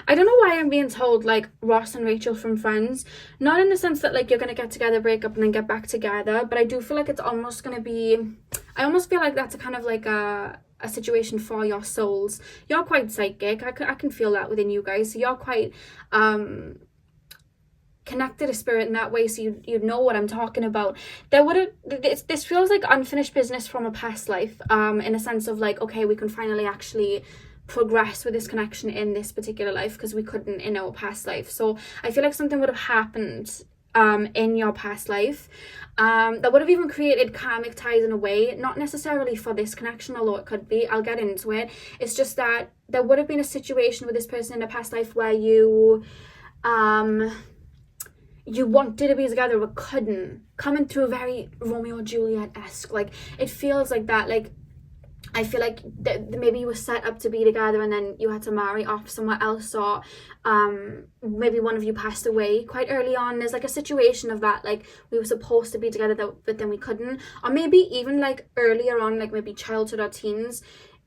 I don't know why I'm being told like Ross and Rachel from Friends. Not in the sense that like you're going to get together, break up, and then get back together. But I do feel like it's almost going to be... I almost feel like that's a kind of like a situation for your souls. You're quite psychic. I can feel that within you guys. So you're quite... connected to spirit in that way, so you know what I'm talking about. There would have this feels like unfinished business from a past life, in a sense of like, okay, we can finally actually progress with this connection in this particular life because we couldn't in our past life. So I feel like something would have happened in your past life, that would have even created karmic ties in a way, not necessarily for this connection, although it could be. I'll get into it. It's just that there would have been a situation with this person in a past life where you wanted to be together but couldn't, coming through very Romeo and Juliet-esque. Like, it feels like that. Like, I feel like maybe you were set up to be together and then you had to marry off somewhere else, or maybe one of you passed away quite early on. There's like a situation of that, like we were supposed to be together but then we couldn't. Or maybe even like earlier on, like maybe childhood or teens,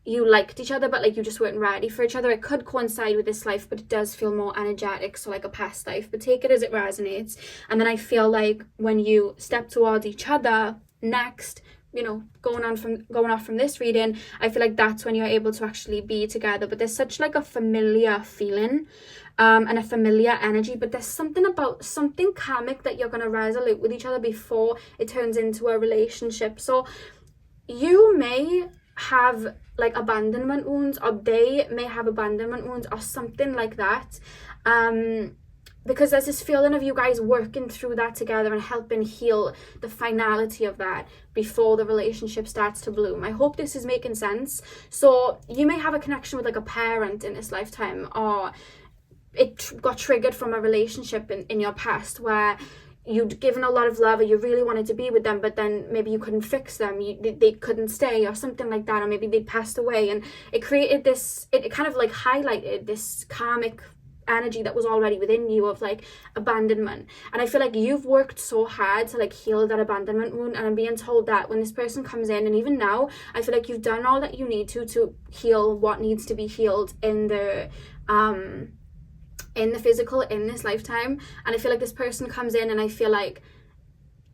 you liked each other but like you just weren't ready for each other. It could coincide with this life, but it does feel more energetic, so like a past life, but take it as it resonates. And then I feel like when you step towards each other next, you know, going off from this reading, I feel like that's when you're able to actually be together. But there's such like a familiar feeling and a familiar energy, but there's something about something karmic that you're going to resolute with each other before it turns into a relationship. So you may have like abandonment wounds, or they may have abandonment wounds, or something like that, because there's this feeling of you guys working through that together and helping heal the finality of that before the relationship starts to bloom. I hope this is making sense. So you may have a connection with like a parent in this lifetime, or it got triggered from a relationship in your past where you'd given a lot of love, or you really wanted to be with them, but then maybe you couldn't fix them, they couldn't stay, or something like that, or maybe they passed away, and it created this, it kind of like highlighted this karmic energy that was already within you of like abandonment. And I feel like you've worked so hard to like heal that abandonment wound, and I'm being told that when this person comes in, and even now, I feel like you've done all that you need to heal what needs to be healed in the physical in this lifetime. And I feel like this person comes in, and I feel like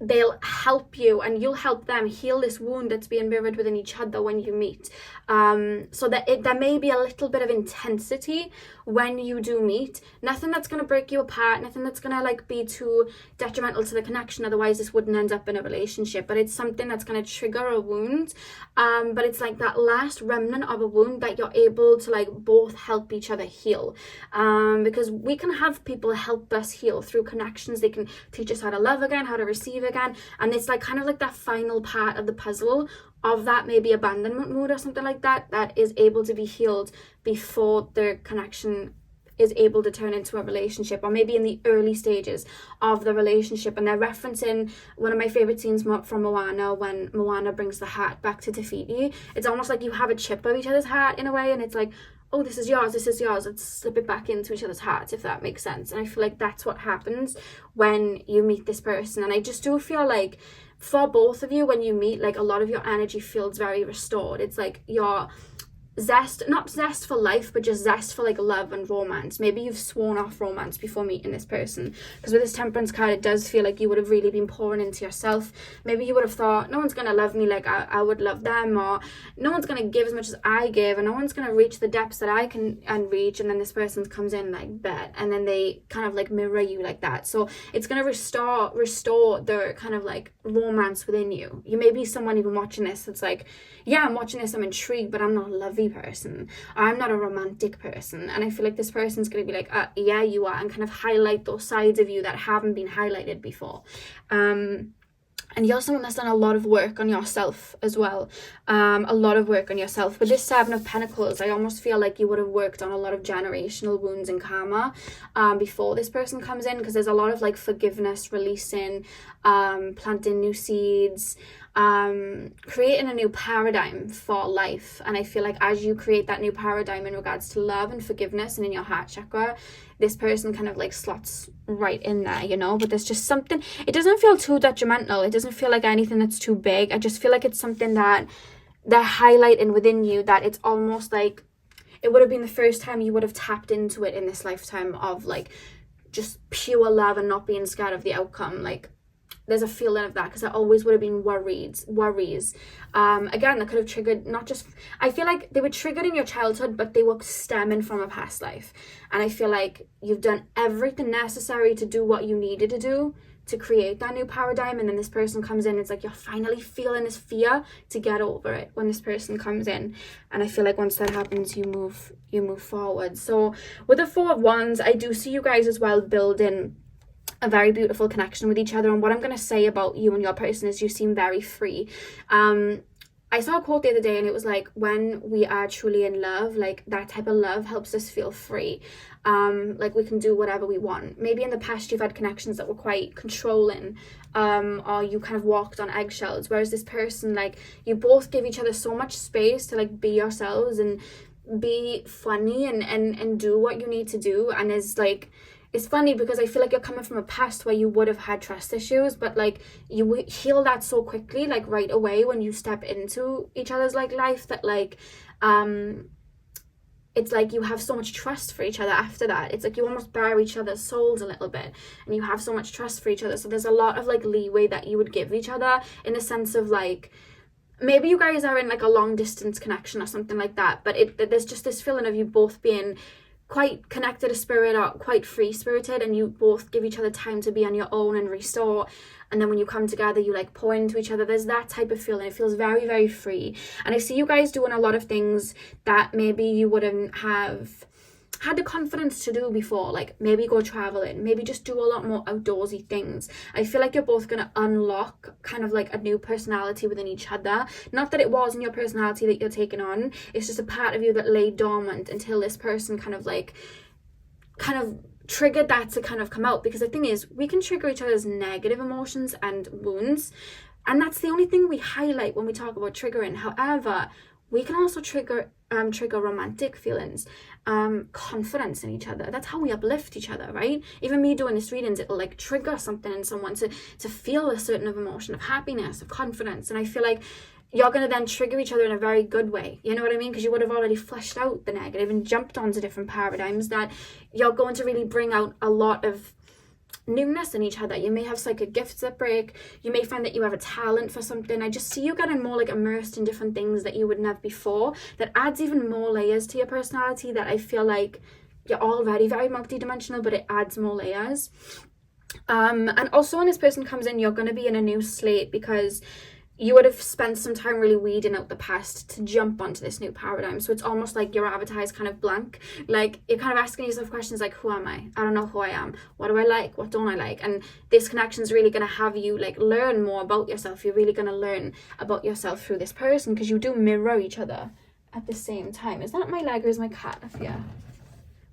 they'll help you and you'll help them heal this wound that's being mirrored within each other when you meet, so that there may be a little bit of intensity when you do meet. Nothing that's going to break you apart, nothing that's going to like be too detrimental to the connection, otherwise this wouldn't end up in a relationship, but it's something that's going to trigger a wound, but it's like that last remnant of a wound that you're able to like both help each other heal, because we can have people help us heal through connections. They can teach us how to love again, how to receive again, and it's like kind of like that final part of the puzzle of that maybe abandonment mood or something like that, that is able to be healed before the connection is able to turn into a relationship, or maybe in the early stages of the relationship. And they're referencing one of my favorite scenes from Moana, when Moana brings the heart back to Te Fiti. It's almost like you have a chip of each other's heart in a way, and it's like, oh, this is yours, let's slip it back into each other's hearts, if that makes sense. And I feel like that's what happens when you meet this person. And I just do feel like for both of you, when you meet, like a lot of your energy feels very restored. It's like your zest, not zest for life, but just zest for like love and romance. Maybe you've sworn off romance before meeting this person, because with this Temperance card, it does feel like you would have really been pouring into yourself. Maybe you would have thought, no one's gonna love me like I would love them, or no one's gonna give as much as I give, and no one's gonna reach the depths that I can and reach. And then this person comes in like that, and then they kind of like mirror you like that. So it's gonna restore the kind of like romance within you. You may be someone even watching this that's like, yeah, I'm watching this, I'm intrigued, but I'm not a lovey person, or I'm not a romantic person. And I feel like this person's going to be like, yeah, you are, and kind of highlight those sides of you that haven't been highlighted before. And you're someone that's done a lot of work on yourself as well. A lot of work on yourself. With this Seven of Pentacles, I almost feel like you would have worked on a lot of generational wounds and karma before this person comes in, because there's a lot of like forgiveness, releasing, planting new seeds, creating a new paradigm for life. And I feel like as you create that new paradigm in regards to love and forgiveness and in your heart chakra, this person kind of like slots right in there, you know. But there's just something, it doesn't feel too detrimental, it doesn't feel like anything that's too big. I just feel like it's something that they're highlighting within you, that it's almost like it would have been the first time you would have tapped into it in this lifetime, of like just pure love and not being scared of the outcome. Like there's a feeling of that, because there always would have been worries. Again, that could have triggered, not just, I feel like they were triggered in your childhood, but they were stemming from a past life. And I feel like you've done everything necessary to do what you needed to do to create that new paradigm. And then this person comes in, it's like you're finally feeling this fear to get over it when this person comes in. And I feel like once that happens, you move forward. So with the Four of Wands, I do see you guys as well building a very beautiful connection with each other. And what I'm going to say about you and your person is you seem very free. I saw a quote the other day and it was like, when we are truly in love, like that type of love helps us feel free. Like we can do whatever we want. Maybe in the past you've had connections that were quite controlling, or you kind of walked on eggshells, whereas this person, like, you both give each other so much space to like be yourselves and be funny and do what you need to do. And is like, it's funny because I feel like you're coming from a past where you would have had trust issues, but like you heal that so quickly, like right away when you step into each other's like life, that like it's like you have so much trust for each other after that. It's like you almost bear each other's souls a little bit, and you have so much trust for each other. So there's a lot of like leeway that you would give each other, in the sense of like, maybe you guys are in like a long distance connection or something like that, but there's just this feeling of you both being quite connected to spirit or quite free spirited, and you both give each other time to be on your own and restore, and then when you come together you like pour into each other. There's that type of feeling. It feels very, very free, and I see you guys doing a lot of things that maybe you wouldn't have had the confidence to do before, like maybe go traveling, maybe just do a lot more outdoorsy things. I feel like you're both going to unlock kind of like a new personality within each other. Not that it wasn't your personality that you're taking on, it's just a part of you that lay dormant until this person kind of triggered that to kind of come out. Because the thing is, we can trigger each other's negative emotions and wounds, and that's the only thing we highlight when we talk about triggering. However, we can also trigger romantic feelings, confidence in each other. That's how we uplift each other, right? Even me doing this readings, it'll like trigger something in someone to feel a certain of emotion, of happiness, of confidence. And I feel like you're going to then trigger each other in a very good way. You know what I mean? Because you would have already fleshed out the negative and jumped onto different paradigms that you're going to really bring out a lot of newness in each other. You may have psychic gifts that break. You may find that you have a talent for something. I just see you getting more like immersed in different things that you wouldn't have before. That adds even more layers to your personality, that I feel like you're already very multidimensional, but it adds more layers. And also when this person comes in, you're going to be in a new slate, because you would have spent some time really weeding out the past to jump onto this new paradigm. So it's almost like your avatar is kind of blank. Like, you're kind of asking yourself questions like, who am I? I don't know who I am. What do I like? What don't I like? And this connection is really going to have you like learn more about yourself. You're really going to learn about yourself through this person, because you do mirror each other at the same time. Is that my leg or is my cat? Yeah,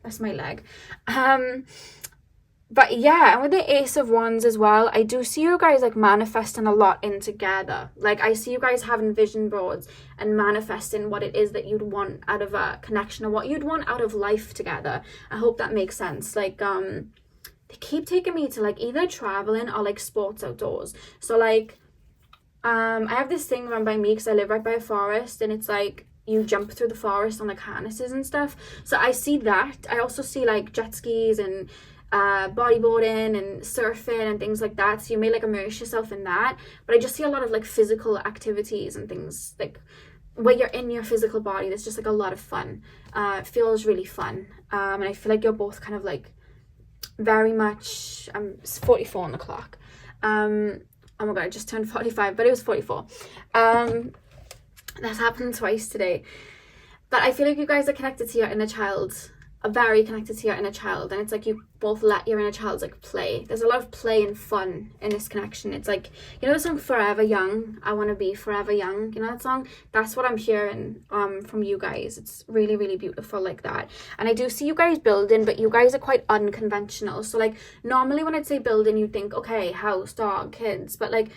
that's my leg. But yeah, and with the Ace of Wands as well, I do see you guys like manifesting a lot in together. Like, I see you guys having vision boards and manifesting what it is that you'd want out of a connection, or what you'd want out of life together. I hope that makes sense. Like, they keep taking me to like either traveling or like sports outdoors. So like, I have this thing run by me because I live right by a forest, and it's like you jump through the forest on like harnesses and stuff. So I see that. I also see like jet skis and bodyboarding and surfing and things like that, so you may like immerse yourself in that. But I just see a lot of like physical activities and things like where you're in your physical body. There's just like a lot of fun. It feels really fun, and I feel like you're both kind of like very much 44 on the clock. Oh my god, I just turned 45, but it was 44. That's happened twice today. But I feel like you guys are connected to your inner child, are very connected to your inner child, and it's like you both let your inner child like play. There's a lot of play and fun in this connection. It's like, you know the song Forever Young? I want to be forever young. You know that song? That's what I'm hearing from you guys. It's really, really beautiful like that. And I do see you guys building, but you guys are quite unconventional. So like, normally when I'd say building, you think, okay, house, dog, kids, but like,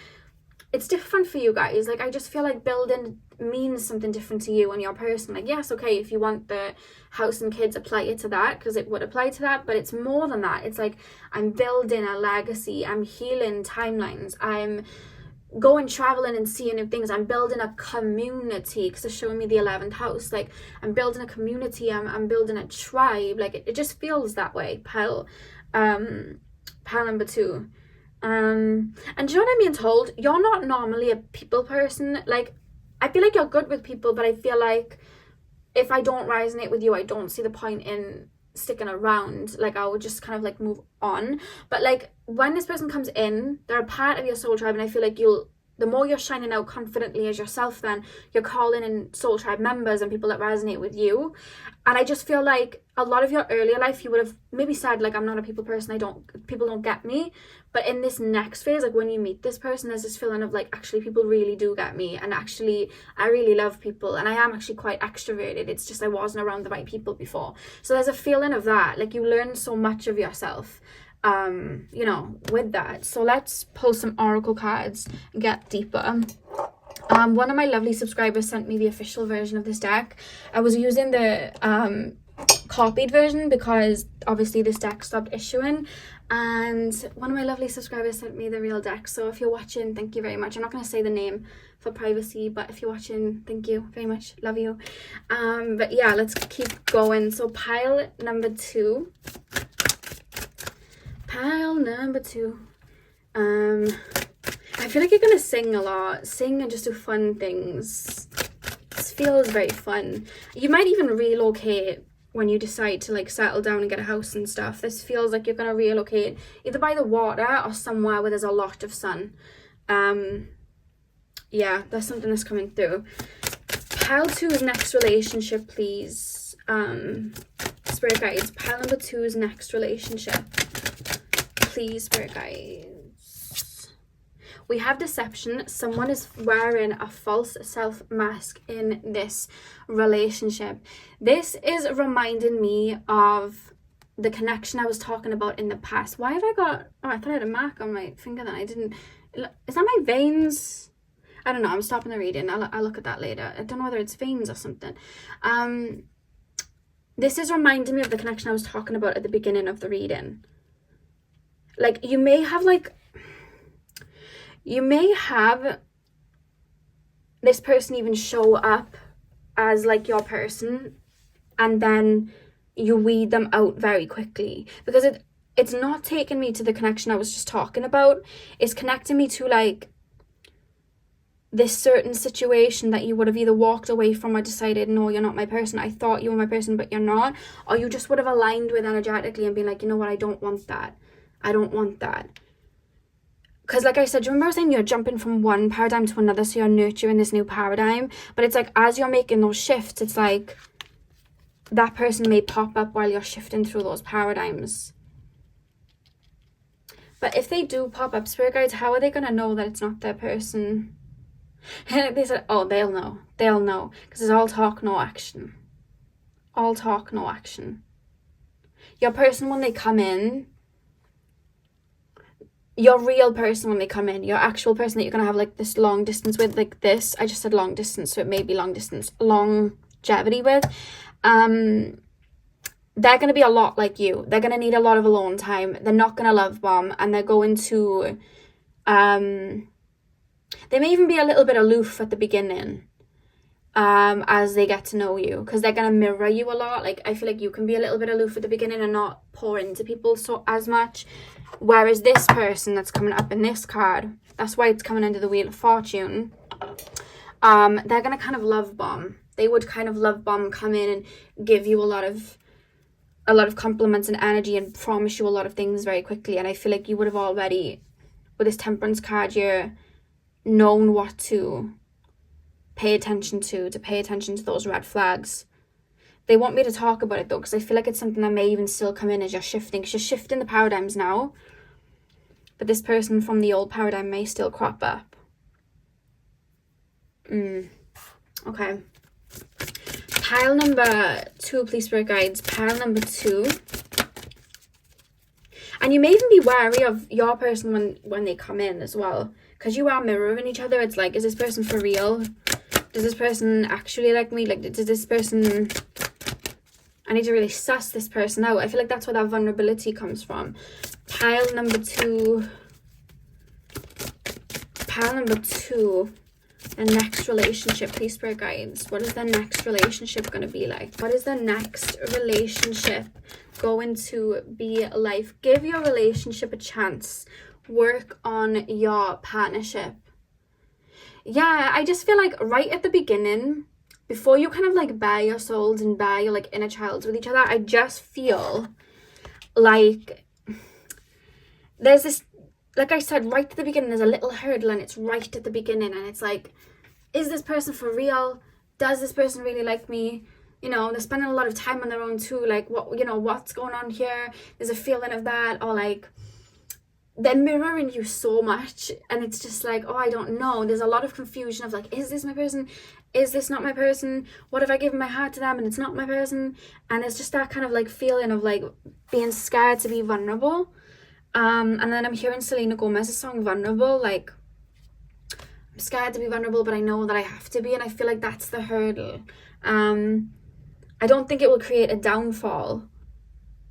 it's different for you guys. Like, I just feel like building means something different to you and your person. Like, yes, okay, if you want the house and kids, apply it to that, because it would apply to that, but it's more than that. It's like, I'm building a legacy, I'm healing timelines, I'm going traveling and seeing new things, I'm building a community, because it's showing me the 11th house. Like, I'm building a community, I'm building a tribe. Like, it just feels that way. Pile number 2. And do you know what I'm being told? You're not normally a people person. Like, I feel like you're good with people, but I feel like if I don't resonate with you, I don't see the point in sticking around. Like, I would just kind of like move on. But like, when this person comes in, they're a part of your soul tribe, and I feel like you'll the more you're shining out confidently as yourself, then you're calling in soul tribe members and people that resonate with you. And I just feel like a lot of your earlier life, you would have maybe said, like, I'm not a people person, people don't get me. But in this next phase, like when you meet this person, there's this feeling of like, actually people really do get me, and actually I really love people, and I am actually quite extroverted. It's just I wasn't around the right people before. So there's a feeling of that, like you learn so much of yourself, you know, with that. So let's pull some oracle cards and get deeper. One of my lovely subscribers sent me the official version of this deck. I was using the copied version because obviously this deck stopped issuing, and one of my lovely subscribers sent me the real deck. So if you're watching, thank you very much. I'm not going to say the name for privacy, but if you're watching, thank you very much, love you. But yeah, let's keep going. So pile number 2. I feel like you're gonna sing a lot, sing and just do fun things. This feels very fun. You might even relocate when you decide to like settle down and get a house and stuff. This feels like you're gonna relocate either by the water or somewhere where there's a lot of sun. Yeah, that's something that's coming through. Pile 2's next relationship, please. Spirit guides, pile number 2's next relationship, please, spirit guides. We have deception. Someone is wearing a false self mask in this relationship. This is reminding me of the connection I was talking about in the past. Why have I got, oh, I thought I had a mark on my finger then I didn't. Is that my veins? I don't know, I'm stopping the reading. I'll look at that later. I don't know whether it's veins or something. This is reminding me of the connection I was talking about at the beginning of the reading. Like, you may have this person even show up as like your person, and then you weed them out very quickly, because it's not taking me to the connection I was just talking about. It's connecting me to like this certain situation that you would have either walked away from or decided, no, you're not my person. I thought you were my person, but you're not. Or you just would have aligned with energetically and been like, you know what, I don't want that. I don't want that. Because like I said, do you remember I was saying you're jumping from one paradigm to another, so you're nurturing this new paradigm? But it's like, as you're making those shifts, it's like that person may pop up while you're shifting through those paradigms. But if they do pop up, spirit guides, how are they going to know that it's not their person? They said, oh, they'll know. They'll know. Because it's all talk, no action. All talk, no action. Your person, when they come in, your real person when they come in, your actual person that you're going to have like this long distance with, like this, I just said long distance, so it may be long distance, longevity with, they're going to be a lot like you. They're going to need a lot of alone time. They're not going to love bomb, and they're going to, they may even be a little bit aloof at the beginning, as they get to know you, because they're going to mirror you a lot. Like, I feel like you can be a little bit aloof at the beginning and not pour into people so as much. Whereas this person that's coming up in this card, that's why it's coming under the Wheel of Fortune, they're going to kind of love bomb. They would kind of love bomb, come in and give you a lot of compliments and energy and promise you a lot of things very quickly. And I feel like you would have already, with this Temperance card, you're known what to pay attention to pay attention to those red flags. They want me to talk about it though, because I feel like it's something that may even still come in as you're shifting, because you're shifting the paradigms now, but this person from the old paradigm may still crop up. Okay. Pile number 2, please, spirit guides. Pile number 2. And you may even be wary of your person when they come in as well, because you are mirroring each other. It's like, is this person for real? Does this person actually like me? Like, does this person... I need to really suss this person out. I feel like that's where that vulnerability comes from. Pile number 2. Pile number 2. The next relationship, please, spirit guides. What is the next relationship going to be like? What is the next relationship going to be like? Give your relationship a chance. Work on your partnership. Yeah, I just feel like right at the beginning, before you kind of like bare your souls and bare your like inner child with each other, I just feel like there's this like I said, right at the beginning, there's a little hurdle, and it's right at the beginning, and it's like, is this person for real? Does this person really like me? You know, they're spending a lot of time on their own too. Like, what, you know, what's going on here? There's a feeling of that. Or like, they're mirroring you so much, and it's just like, oh, I don't know. There's a lot of confusion of like, is this my person? Is this not my person? What if I give my heart to them and it's not my person? And it's just that kind of like feeling of like being scared to be vulnerable. And then I'm hearing Selena Gomez's song Vulnerable, like, I'm scared to be vulnerable, but I know that I have to be, and I feel like that's the hurdle. I don't think it will create a downfall,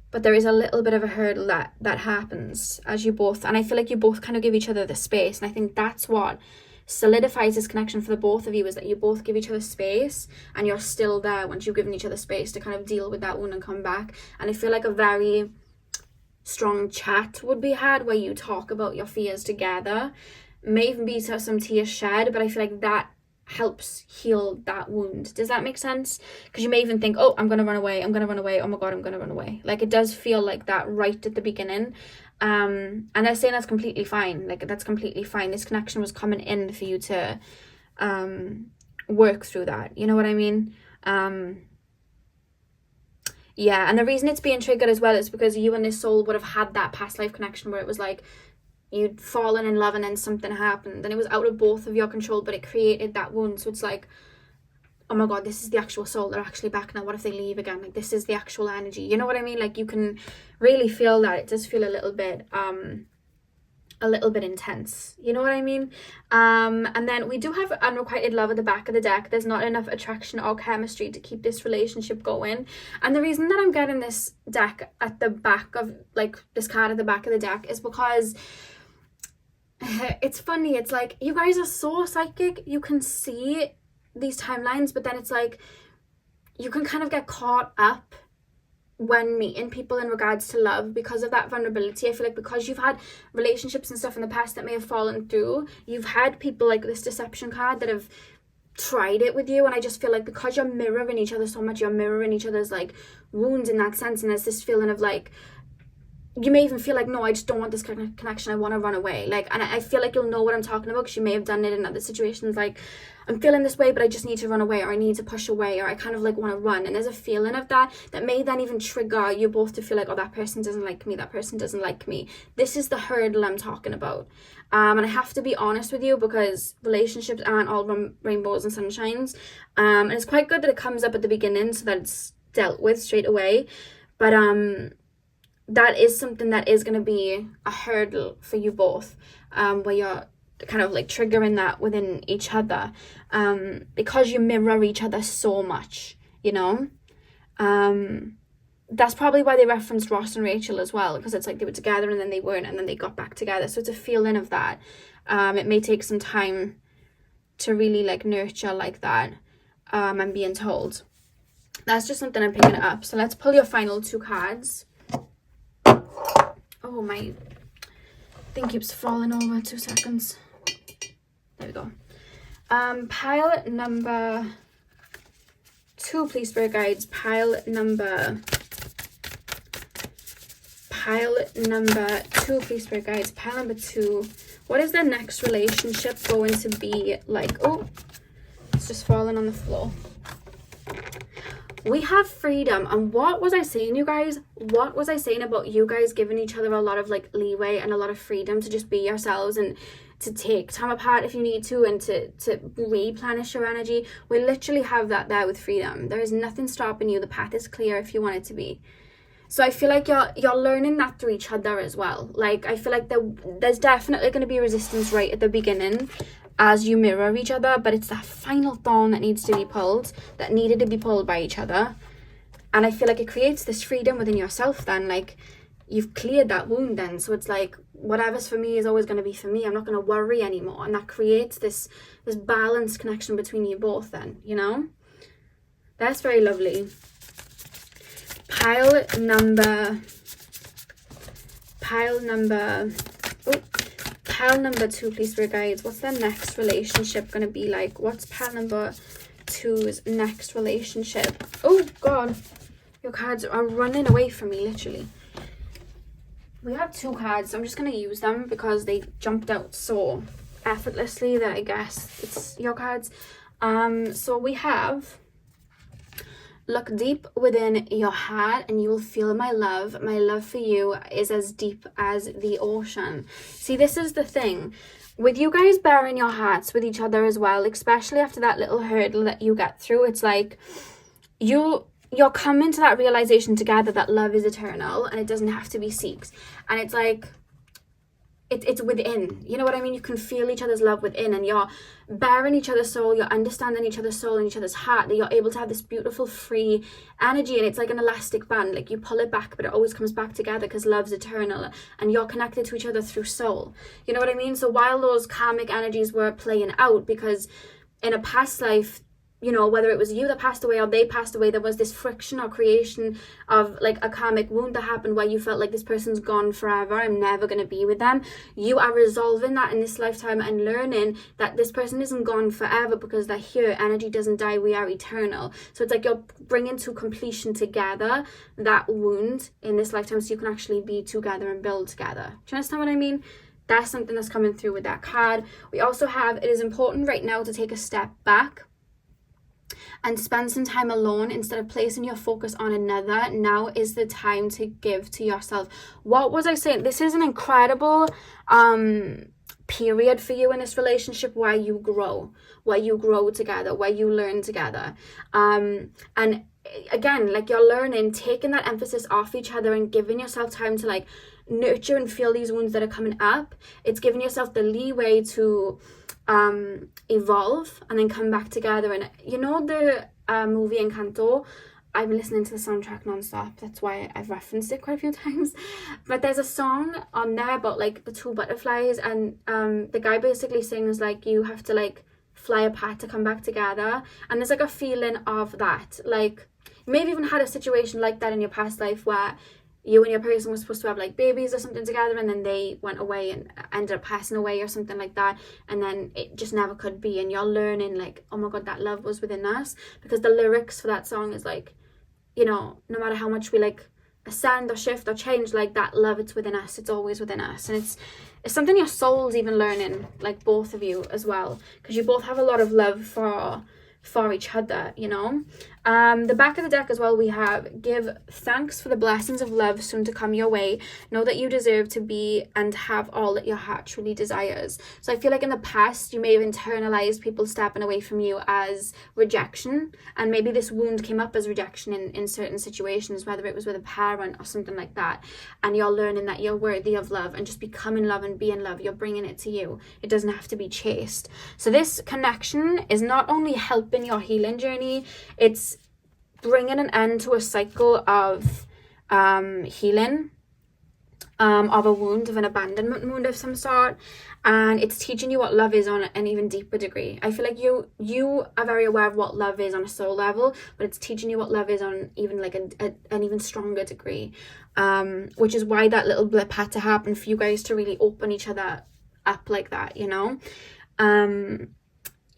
but there is a little bit of a hurdle that happens as you both, and I feel like you both kind of give each other the space, and I think that's what solidifies this connection for the both of you, is that you both give each other space, and you're still there once you've given each other space to kind of deal with that wound and come back. And I feel like a very strong chat would be had where you talk about your fears together. May even be some tears shed, but I feel like that helps heal that wound. Does that make sense? Because you may even think, oh, I'm going to run away. Oh my God, I'm going to run away. Like, it does feel like that right at the beginning. And they're saying that's completely fine. Like, that's completely fine. This connection was coming in for you to work through that. You know what I mean? Yeah, and the reason it's being triggered as well is because you and this soul would have had that past life connection where it was like, you'd fallen in love and then something happened and it was out of both of your control, but it created that wound. So it's like, oh my God, this is the actual soul. They're actually back now. What if they leave again? Like, this is the actual energy. You know what I mean? Like, you can really feel that. It does feel a little bit intense. You know what I mean? And then we do have unrequited love at the back of the deck. There's not enough attraction or chemistry to keep this relationship going. And the reason that I'm getting this deck at the back of, like, this card at the back of the deck is because it's funny. It's like, you guys are so psychic. You can see these timelines, but then it's like, you can kind of get caught up when meeting people in regards to love because of that vulnerability. I feel like because you've had relationships and stuff in the past that may have fallen through, you've had people like this deception card that have tried it with you, and I just feel like because you're mirroring each other so much, you're mirroring each other's like wounds in that sense, and there's this feeling of like, you may even feel like, no, I just don't want this connection, I want to run away. Like, and I feel like you'll know what I'm talking about because you may have done it in other situations. Like, I'm feeling this way, but I just need to run away, or I need to push away, or I kind of like want to run. And there's a feeling of that may then even trigger you both to feel like, oh, that person doesn't like me, that person doesn't like me. This is the hurdle I'm talking about. And I have to be honest with you because relationships aren't all rainbows and sunshines. And it's quite good that it comes up at the beginning so that it's dealt with straight away. But that is something that is going to be a hurdle for you both, where you're kind of like triggering that within each other, because you mirror each other so much, you know. That's probably why they referenced Ross and Rachel as well, because it's like they were together and then they weren't, and then they got back together. So it's a feeling of that. It may take some time to really like nurture like that. I'm being told. That's just something I'm picking up. So let's pull your final two cards. Oh, my thing keeps falling over. 2 seconds. There we go. Pile number 2, please, spirit guides. Pile number 2, please, spirit guides. Pile number 2. What is their next relationship going to be like? Oh, it's just falling on the floor. We have freedom. And what was I saying, you guys? What was I saying about you guys giving each other a lot of like leeway and a lot of freedom to just be yourselves and to take time apart if you need to, and to replenish your energy? We literally have that there with freedom. There is nothing stopping you. The path is clear if you want it to be. So I feel like you're learning that through each other as well. Like, I feel like there's definitely going to be resistance right at the beginning as you mirror each other, but it's that final thorn that needs to be pulled, that needed to be pulled by each other. And I feel like it creates this freedom within yourself then, like, you've cleared that wound then, so it's like, whatever's for me is always going to be for me. I'm not going to worry anymore, and that creates this balanced connection between you both then, you know? That's very lovely. Pile number 2, please, spirit guides. What's their next relationship going to be like? What's pile number 2's next relationship? Oh, God. Your cards are running away from me, literally. We have 2 cards, so I'm just going to use them because they jumped out so effortlessly that I guess it's your cards. So we have, look deep within your heart and you will feel my love. My love for you is as deep as the ocean. See, this is the thing. With you guys bearing your hearts with each other as well, especially after that little hurdle that you get through, it's like you're coming to that realization together that love is eternal and it doesn't have to be seeked. And it's like, it's within, you know what I mean? You can feel each other's love within, and you're bearing each other's soul, you're understanding each other's soul and each other's heart, that you're able to have this beautiful free energy, and it's like an elastic band, like you pull it back but it always comes back together because love's eternal and you're connected to each other through soul, you know what I mean? So while those karmic energies were playing out, because in a past life, you know, whether it was you that passed away or they passed away, there was this friction or creation of like a karmic wound that happened where you felt like this person's gone forever, I'm never going to be with them. You are resolving that in this lifetime and learning that this person isn't gone forever because they're here. Energy doesn't die, we are eternal. So it's like you're bringing to completion together that wound in this lifetime so you can actually be together and build together. Do you understand what I mean? That's something that's coming through with that card. We also have, it is important right now to take a step back and spend some time alone instead of placing your focus on another. Now is the time to give to yourself. What was I saying? This is an incredible period for you in this relationship where you grow together, where you learn together. And again, like you're learning, taking that emphasis off each other and giving yourself time to like nurture and feel these wounds that are coming up. It's giving yourself the leeway to evolve and then come back together. And you know the movie Encanto, I've been listening to the soundtrack non-stop, that's why I've referenced it quite a few times, but there's a song on there about like the 2 butterflies, and the guy basically sings like you have to like fly apart to come back together. And there's like a feeling of that, like you may have even had a situation like that in your past life where you and your person were supposed to have like babies or something together, and then they went away and ended up passing away or something like that, and then it just never could be. And you're learning like, oh my god, that love was within us, because the lyrics for that song is like, you know, no matter how much we like ascend or shift or change, like that love, it's within us, it's always within us. And it's something your soul's even learning, like both of you as well, because you both have a lot of love for each other, you know. The back of the deck as well, we have, give thanks for the blessings of love soon to come your way. Know that you deserve to be and have all that your heart truly desires. So I feel like in the past you may have internalized people stepping away from you as rejection, and maybe this wound came up as rejection in certain situations, whether it was with a parent or something like that, and you're learning that you're worthy of love and just becoming love and being love. You're bringing it to you, it doesn't have to be chased. So this connection is not only helping your healing journey, it's bringing an end to a cycle of healing of a wound, of an abandonment wound of some sort, and it's teaching you what love is on an even deeper degree. I feel like you are very aware of what love is on a soul level, but it's teaching you what love is on even like an even stronger degree, which is why that little blip had to happen for you guys to really open each other up like that, you know.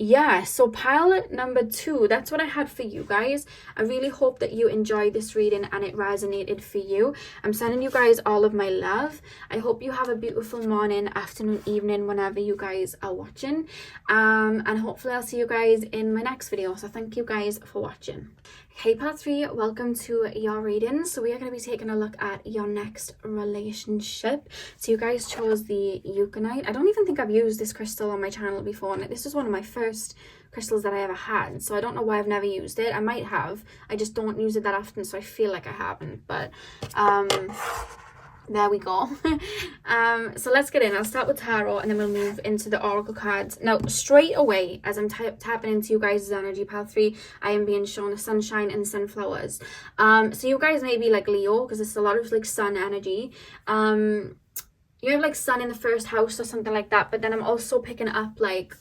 Yeah, so pile number 2, that's what I had for you guys. I really hope that you enjoyed this reading and it resonated for you. I'm sending you guys all of my love. I hope you have a beautiful morning, afternoon, evening, whenever you guys are watching. And hopefully I'll see you guys in my next video. So thank you guys for watching. Hey part 3, welcome to your reading. So we are going to be taking a look at your next relationship. So you guys chose the euchainite. I don't even think I've used this crystal on my channel before, and this is one of my first crystals that I ever had, so I don't know why I've never used it. I might have, I just don't use it that often, so I feel like I haven't, but there we go. So let's get in. I'll start with tarot and then we'll move into the oracle cards. Now straight away, as I'm tapping into you guys' energy, pile 3, I am being shown the sunshine and sunflowers. So you guys may be like Leo, because there's a lot of like sun energy. You have like sun in the first house or something like that, but then I'm also picking up like,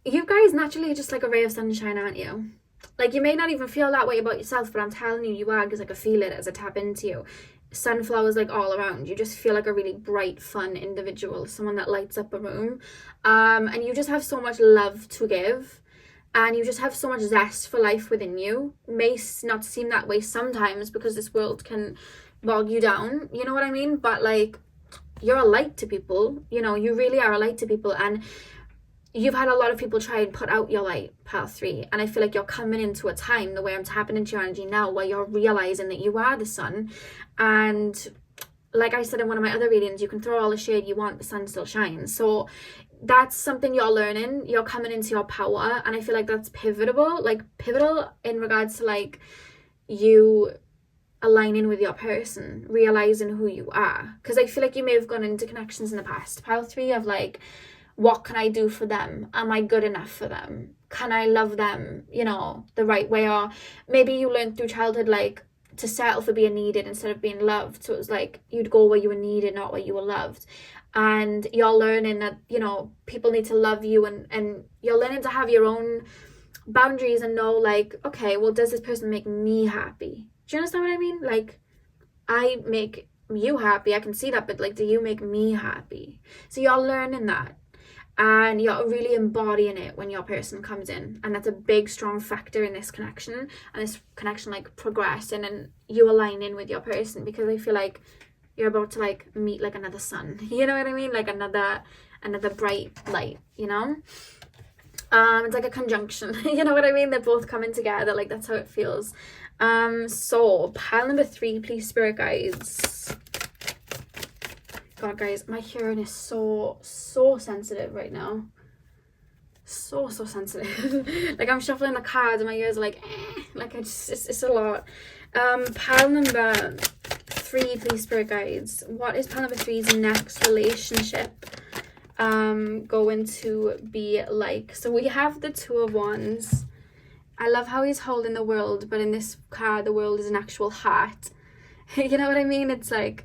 you guys naturally are just like a ray of sunshine, aren't you? Like you may not even feel that way about yourself, but I'm telling you, you are, because I can feel it as I tap into you. Sunflowers like all around. You just feel like a really bright, fun individual, someone that lights up a room, and you just have so much love to give, and you just have so much zest for life within you. It may not seem that way sometimes because this world can bog you down, you know what I mean? But like, you're a light to people, you know, you really are a light to people, and you've had a lot of people try and put out your light, pile 3, and I feel like you're coming into a time, the way I'm tapping into your energy now, where you're realizing that you are the sun. And like I said in one of my other readings, you can throw all the shade you want, the sun still shines. So that's something you're learning. You're coming into your power, and I feel like that's pivotal in regards to like you aligning with your person, realizing who you are. Because I feel like you may have gone into connections in the past, pile 3, of like, what can I do for them? Am I good enough for them? Can I love them, you know, the right way? Or maybe you learned through childhood like to settle for being needed instead of being loved. So it was like you'd go where you were needed, not where you were loved. And you're learning that, you know, people need to love you, and you're learning to have your own boundaries and know like, okay, well, does this person make me happy? Do you understand what I mean? Like, I make you happy, I can see that, but like, do you make me happy? So you're learning that, and you're really embodying it when your person comes in, and that's a big strong factor in this connection, and this connection like progressing and you aligning with your person, because I feel like you're about to like meet like another sun, you know what I mean? Like another bright light, you know? It's like a conjunction, you know what I mean? They're both coming together, like that's how it feels. So pile number 3, please, spirit guides. God, guys, my hearing is so sensitive right now. So sensitive. Like I'm shuffling the cards and my ears are like, like it's a lot. Pile number 3, please, spirit guides. What is pile number 3's next relationship going to be like? So we have the 2 of Wands. I love how he's holding the world, but in this card, the world is an actual heart. You know what I mean? It's like,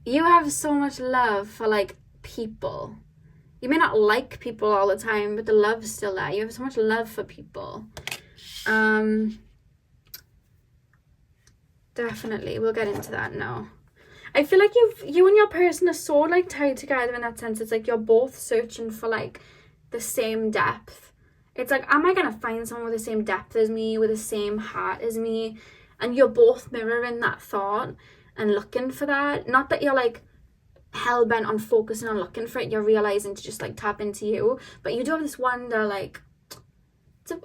you have so much love for like people. You may not like people all the time, but the love's still there. You have so much love for people. Definitely, we'll get into that now. I feel like you and your person are so like tied together in that sense. It's like you're both searching for like the same depth. It's like, am I gonna find someone with the same depth as me, with the same heart as me? And you're both mirroring that thought and looking for that. Not that you're like hell-bent on focusing on looking for it, you're realizing to just like tap into you, but you do have this wonder like,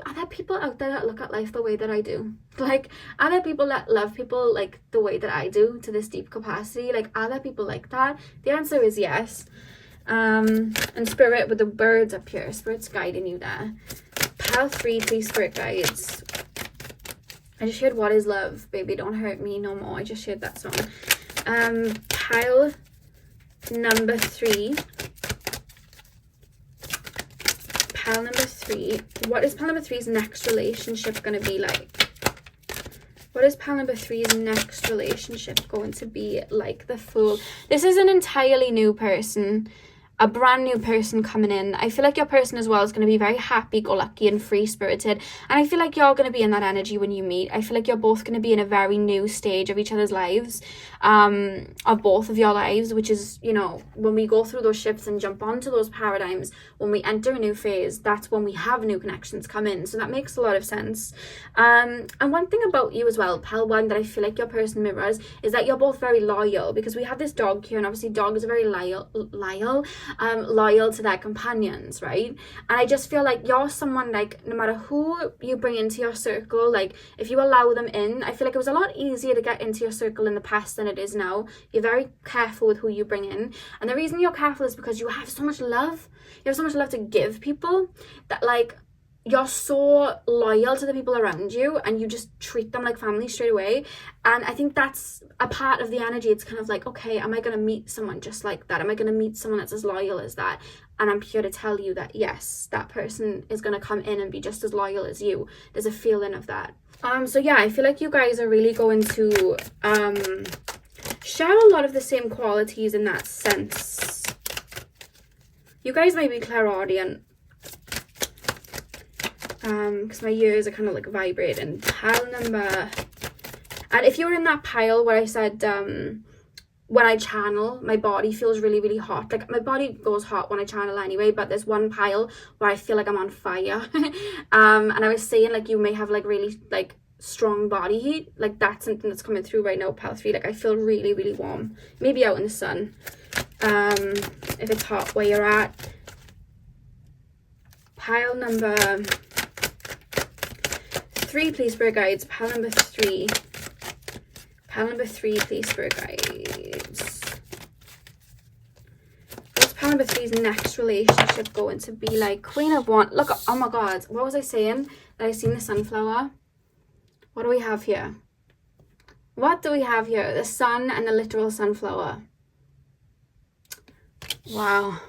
are there people out there that look at life the way that I do? Like, are there people that love people like the way that I do, to this deep capacity? Like, are there people like that? The answer is yes. And spirit, with the birds up here, spirit's guiding you there. Pile 3, please, spirit guides. I just shared What Is Love, Baby Don't Hurt Me No More. I just shared that song. Pile number 3. Pile number 3. What is pile number 3's next relationship going to be like? What is pile number 3's next relationship going to be like? The Fool. This is an entirely new person. A brand new person coming in. I feel like your person as well is going to be very happy-go-lucky and free-spirited, and I feel like you're going to be in that energy when you meet. I feel like you're both going to be in a very new stage of each other's lives, of both of your lives, which is, you know, when we go through those shifts and jump onto those paradigms, when we enter a new phase, that's when we have new connections come in. So that makes a lot of sense. And one thing about you as well, pile 1, that I feel like your person mirrors, is that you're both very loyal, because we have this dog here, and obviously dogs are very loyal to their companions, right? And I just feel like you're someone, like, no matter who you bring into your circle, like if you allow them in, I feel like it was a lot easier to get into your circle in the past than it is now. You're very careful with who you bring in, and the reason you're careful is because you have so much love. You have so much love to give people that like you're so loyal to the people around you, and you just treat them like family straight away. And I think that's a part of the energy. It's kind of like, okay, am I going to meet someone just like that? Am I going to meet someone that's as loyal as that? And I'm here to tell you that yes, that person is going to come in and be just as loyal as you. There's a feeling of that. So yeah, I feel like you guys are really going to share a lot of the same qualities in that sense. You guys may be clairaudient, because my ears are kind of like vibrating. Pile number, and if you're in that pile where I said when I channel, my body feels really, really hot. Like my body goes hot when I channel anyway, but there's one pile where I feel like I'm on fire. And I was saying like you may have like really like strong body heat. Like, that's something that's coming through right now, pile 3. Like, I feel really, really warm. Maybe out in the sun. If it's hot where you're at. Pile number 3, please, Spirit Guides. Pile number 3. Pile number 3, please, Spirit Guides. What's pile number 3's next relationship going to be like? Queen of Wands. Look, oh my God. What was I saying? That I seen the sunflower. What do we have here? What do we have here? The sun and the literal sunflower. Wow.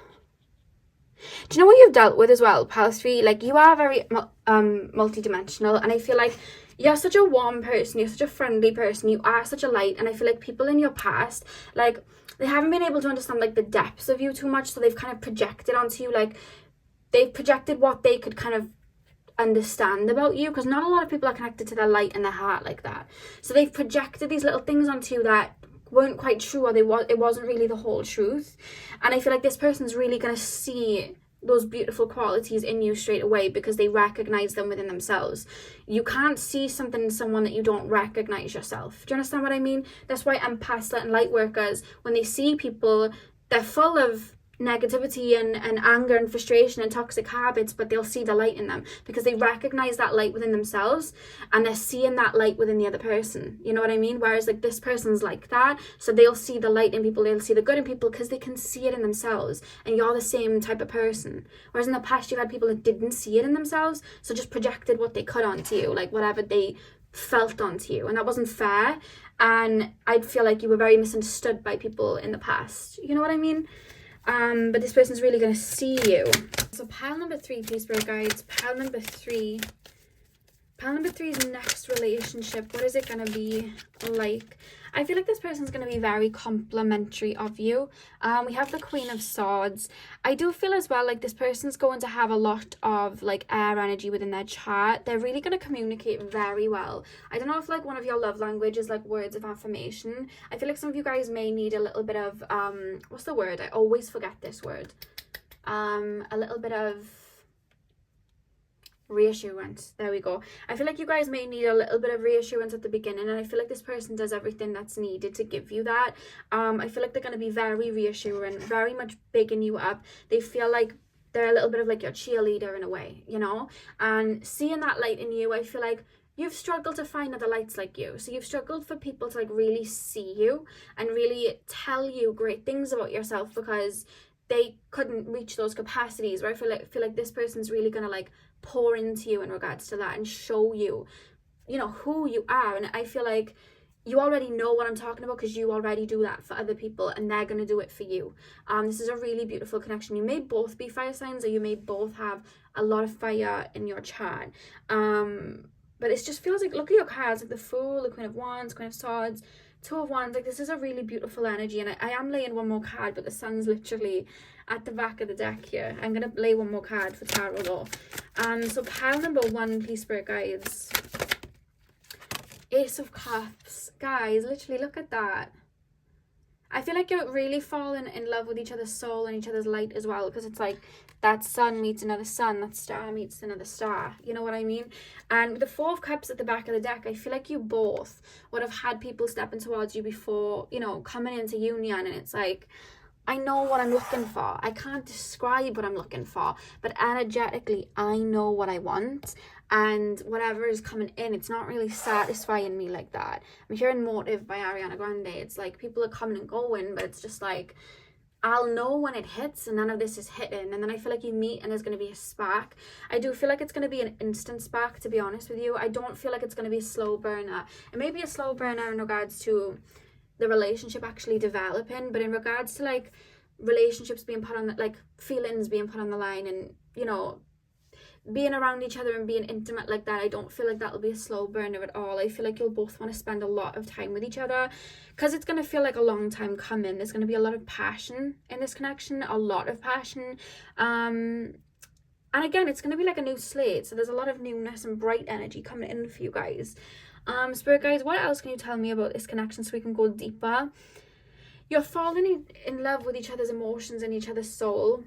Do you know what you've dealt with as well, pile 3? Like, you are very multi-dimensional, and I feel like you're such a warm person, you're such a friendly person, you are such a light, and I feel like people in your past, like, they haven't been able to understand, like, the depths of you too much, so they've kind of projected onto you, like, they've projected what they could kind of understand about you, because not a lot of people are connected to their light and their heart like that. So they've projected these little things onto you that weren't quite true, or it wasn't really the whole truth. And I feel like this person's really going to see those beautiful qualities in you straight away because they recognize them within themselves. You can't see something in someone that you don't recognize yourself. Do you understand what I mean? That's why empaths and light workers, when they see people, they're full of negativity and anger and frustration and toxic habits, but they'll see the light in them because they recognize that light within themselves, and they're seeing that light within the other person. You know what I mean? Whereas, like, this person's like that, so they'll see the light in people, they'll see the good in people because they can see it in themselves, and you're the same type of person. Whereas in the past you had people that didn't see it in themselves, so just projected what they could onto you, like whatever they felt onto you, and that wasn't fair. And I'd feel like you were very misunderstood by people in the past. You know what I mean? But this person's really going to see you. So pile number 3, please, Spirit Guides. Pile number 3. Pile number 3's next relationship. What is it going to be like? I feel like this person's going to be very complimentary of you. We have the Queen of Swords. I do feel as well like this person's going to have a lot of like air energy within their chart. They're really going to communicate very well. I don't know if like one of your love language is like words of affirmation. I feel like some of you guys may need a little bit of, what's the word? I always forget this word. A little bit of reassurance. There we go. I feel like you guys may need a little bit of reassurance at the beginning, and I feel like this person does everything that's needed to give you that. I feel like they're going to be very reassuring, very much bigging you up. They feel like they're a little bit of like your cheerleader in a way, you know, and seeing that light in you, I feel like you've struggled to find other lights like you. So you've struggled for people to like really see you and really tell you great things about yourself because they couldn't reach those capacities. Where I feel like this person's really gonna like pour into you in regards to that and show you, you know, who you are. And I feel like you already know what I'm talking about because you already do that for other people, and they're gonna do it for you. This is a really beautiful connection. You may both be fire signs, or you may both have a lot of fire in your chart. But it just feels like, look at your cards, like the Fool, the Queen of Wands, Queen of Swords, Two of Wands. Like, this is a really beautiful energy, and I am laying one more card, but the sun's literally at the back of the deck here. I'm going to lay one more card for tarot though. So pile number 1, please, Spirit Guides. Ace of Cups. Guys, literally look at that. I feel like you're really falling in love with each other's soul and each other's light as well, because it's like that sun meets another sun, that star meets another star, you know what I mean? And with the 4 of Cups at the back of the deck, I feel like you both would have had people stepping towards you before, you know, coming into union, and it's like, I know what I'm looking for. I can't describe what I'm looking for, but energetically, I know what I want. And whatever is coming in, it's not really satisfying me like that. I'm hearing Motive by Ariana Grande. It's like people are coming and going, but it's just like, I'll know when it hits, and none of this is hitting. And then I feel like you meet and there's going to be a spark. I do feel like it's going to be an instant spark, to be honest with you. I don't feel like it's going to be a slow burner. It may be a slow burner in regards to the relationship actually developing, but in regards to like relationships being put on, like feelings being put on the line, and, you know, being around each other and being intimate like that, I don't feel like that'll be a slow burner at all. I feel like you'll both want to spend a lot of time with each other because it's going to feel like a long time coming. There's going to be a lot of passion in this connection, a lot of passion. And again, it's going to be like a new slate. So there's a lot of newness and bright energy coming in for you guys. Spirit guides, what else can you tell me about this connection so we can go deeper? You're falling in love with each other's emotions and each other's soul.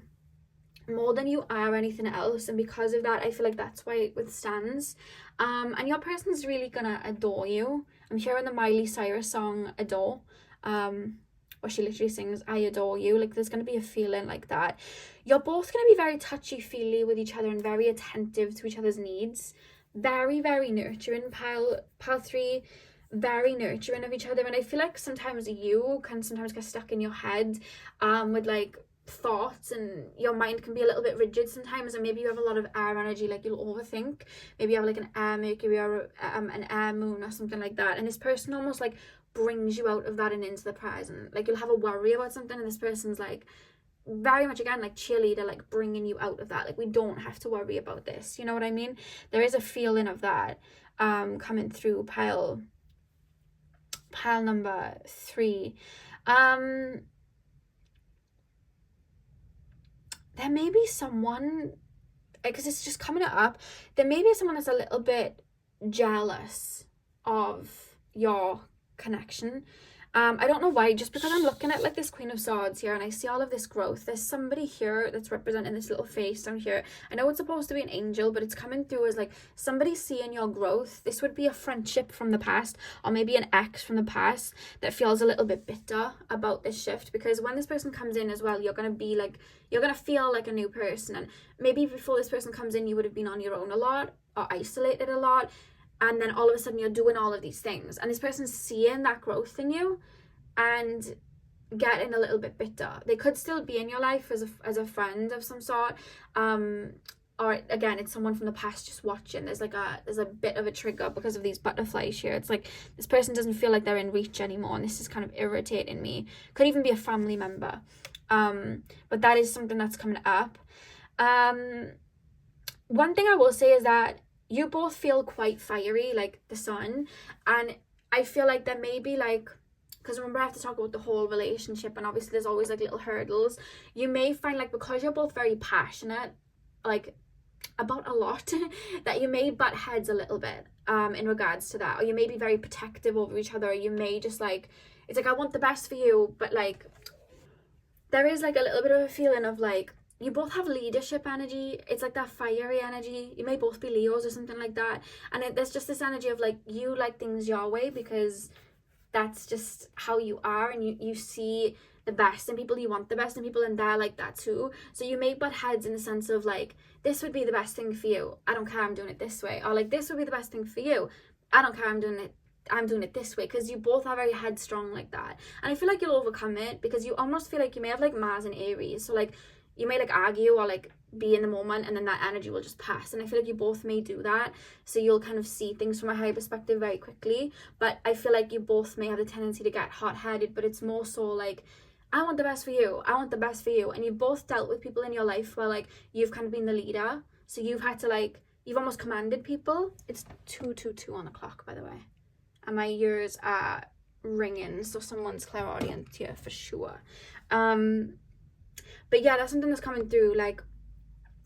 more than you are anything else, and because of that I feel like that's why it withstands. And your person's really gonna adore you. I'm hearing the Miley Cyrus song Adore, where she literally sings I adore you. Like there's gonna be a feeling like that. You're both gonna be very touchy-feely with each other and very attentive to each other's needs. Very, very nurturing. Pile 3, very nurturing of each other. And I feel like sometimes you can sometimes get stuck in your head with like thoughts, and your mind can be a little bit rigid sometimes, and maybe you have a lot of air energy, like you'll overthink. Maybe you have like an air Mercury or an air moon or something like that, and this person almost like brings you out of that and into the present. Like you'll have a worry about something, and this person's like very much again like cheerleader, like bringing you out of that. Like we don't have to worry about this, you know what I mean? There is a feeling of that coming through pile number 3. There may be someone, because it's just coming up, there may be someone that's a little bit jealous of your connection. I don't know why, just because I'm looking at like this Queen of Swords here and I see all of this growth. There's somebody here that's representing this little face down here. I know it's supposed to be an angel, but it's coming through as like somebody seeing your growth. This would be a friendship from the past, or maybe an ex from the past that feels a little bit bitter about this shift, because when this person comes in as well, you're going to feel like a new person. And maybe before this person comes in, you would have been on your own a lot or isolated a lot. And then all of a sudden you're doing all of these things, and this person's seeing that growth in you and getting a little bit bitter. They could still be in your life as a friend of some sort, or again it's someone from the past just watching. There's a bit of a trigger because of these butterflies here. It's like this person doesn't feel like they're in reach anymore, and this is kind of irritating me. Could even be a family member, but that is something that's coming up. One thing I will say is that you both feel quite fiery, like the sun, and I feel like there may be like, because remember I have to talk about the whole relationship, and obviously there's always like little hurdles. You may find like, because you're both very passionate like about a lot, that you may butt heads a little bit in regards to that, or you may be very protective over each other, or you may just like, it's like I want the best for you, but like there is like a little bit of a feeling of like, you both have leadership energy. It's like that fiery energy. You may both be Leos or something like that. And there's just this energy of like, you like things your way because that's just how you are. And you see the best in people. You want the best in people, and they're like that too. So you may butt heads in the sense of like, this would be the best thing for you. I don't care, I'm doing it this way. Or like, this would be the best thing for you. I don't care, I'm doing it this way, because you both are very headstrong like that. And I feel like you'll overcome it, because you almost feel like you may have like Mars and Aries. So like, you may like argue or like be in the moment, and then that energy will just pass. And I feel like you both may do that. So you'll kind of see things from a higher perspective very quickly. But I feel like you both may have the tendency to get hot-headed, but it's more so like, I want the best for you. I want the best for you. And you've both dealt with people in your life where like you've kind of been the leader. So you've had to like, you've almost commanded people. It's 2:22 on the clock, by the way. And my ears are ringing. So someone's Clairaudient here for sure. But yeah, that's something that's coming through. Like,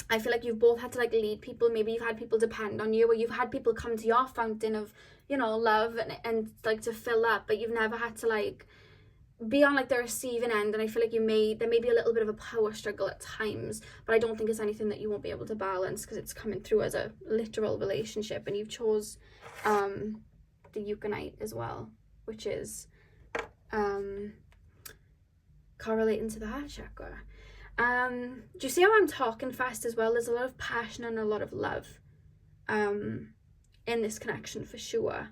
I feel like you've both had to like lead people. Maybe you've had people depend on you, or you've had people come to your fountain of, you know, love and like to fill up, but you've never had to like be on like the receiving end. And I feel like there may be a little bit of a power struggle at times, but I don't think it's anything that you won't be able to balance, because it's coming through as a literal relationship. And you've chose the Euchanite as well, which is correlating to the heart chakra. Do you see how I'm talking fast as well? There's a lot of passion and a lot of love in this connection for sure.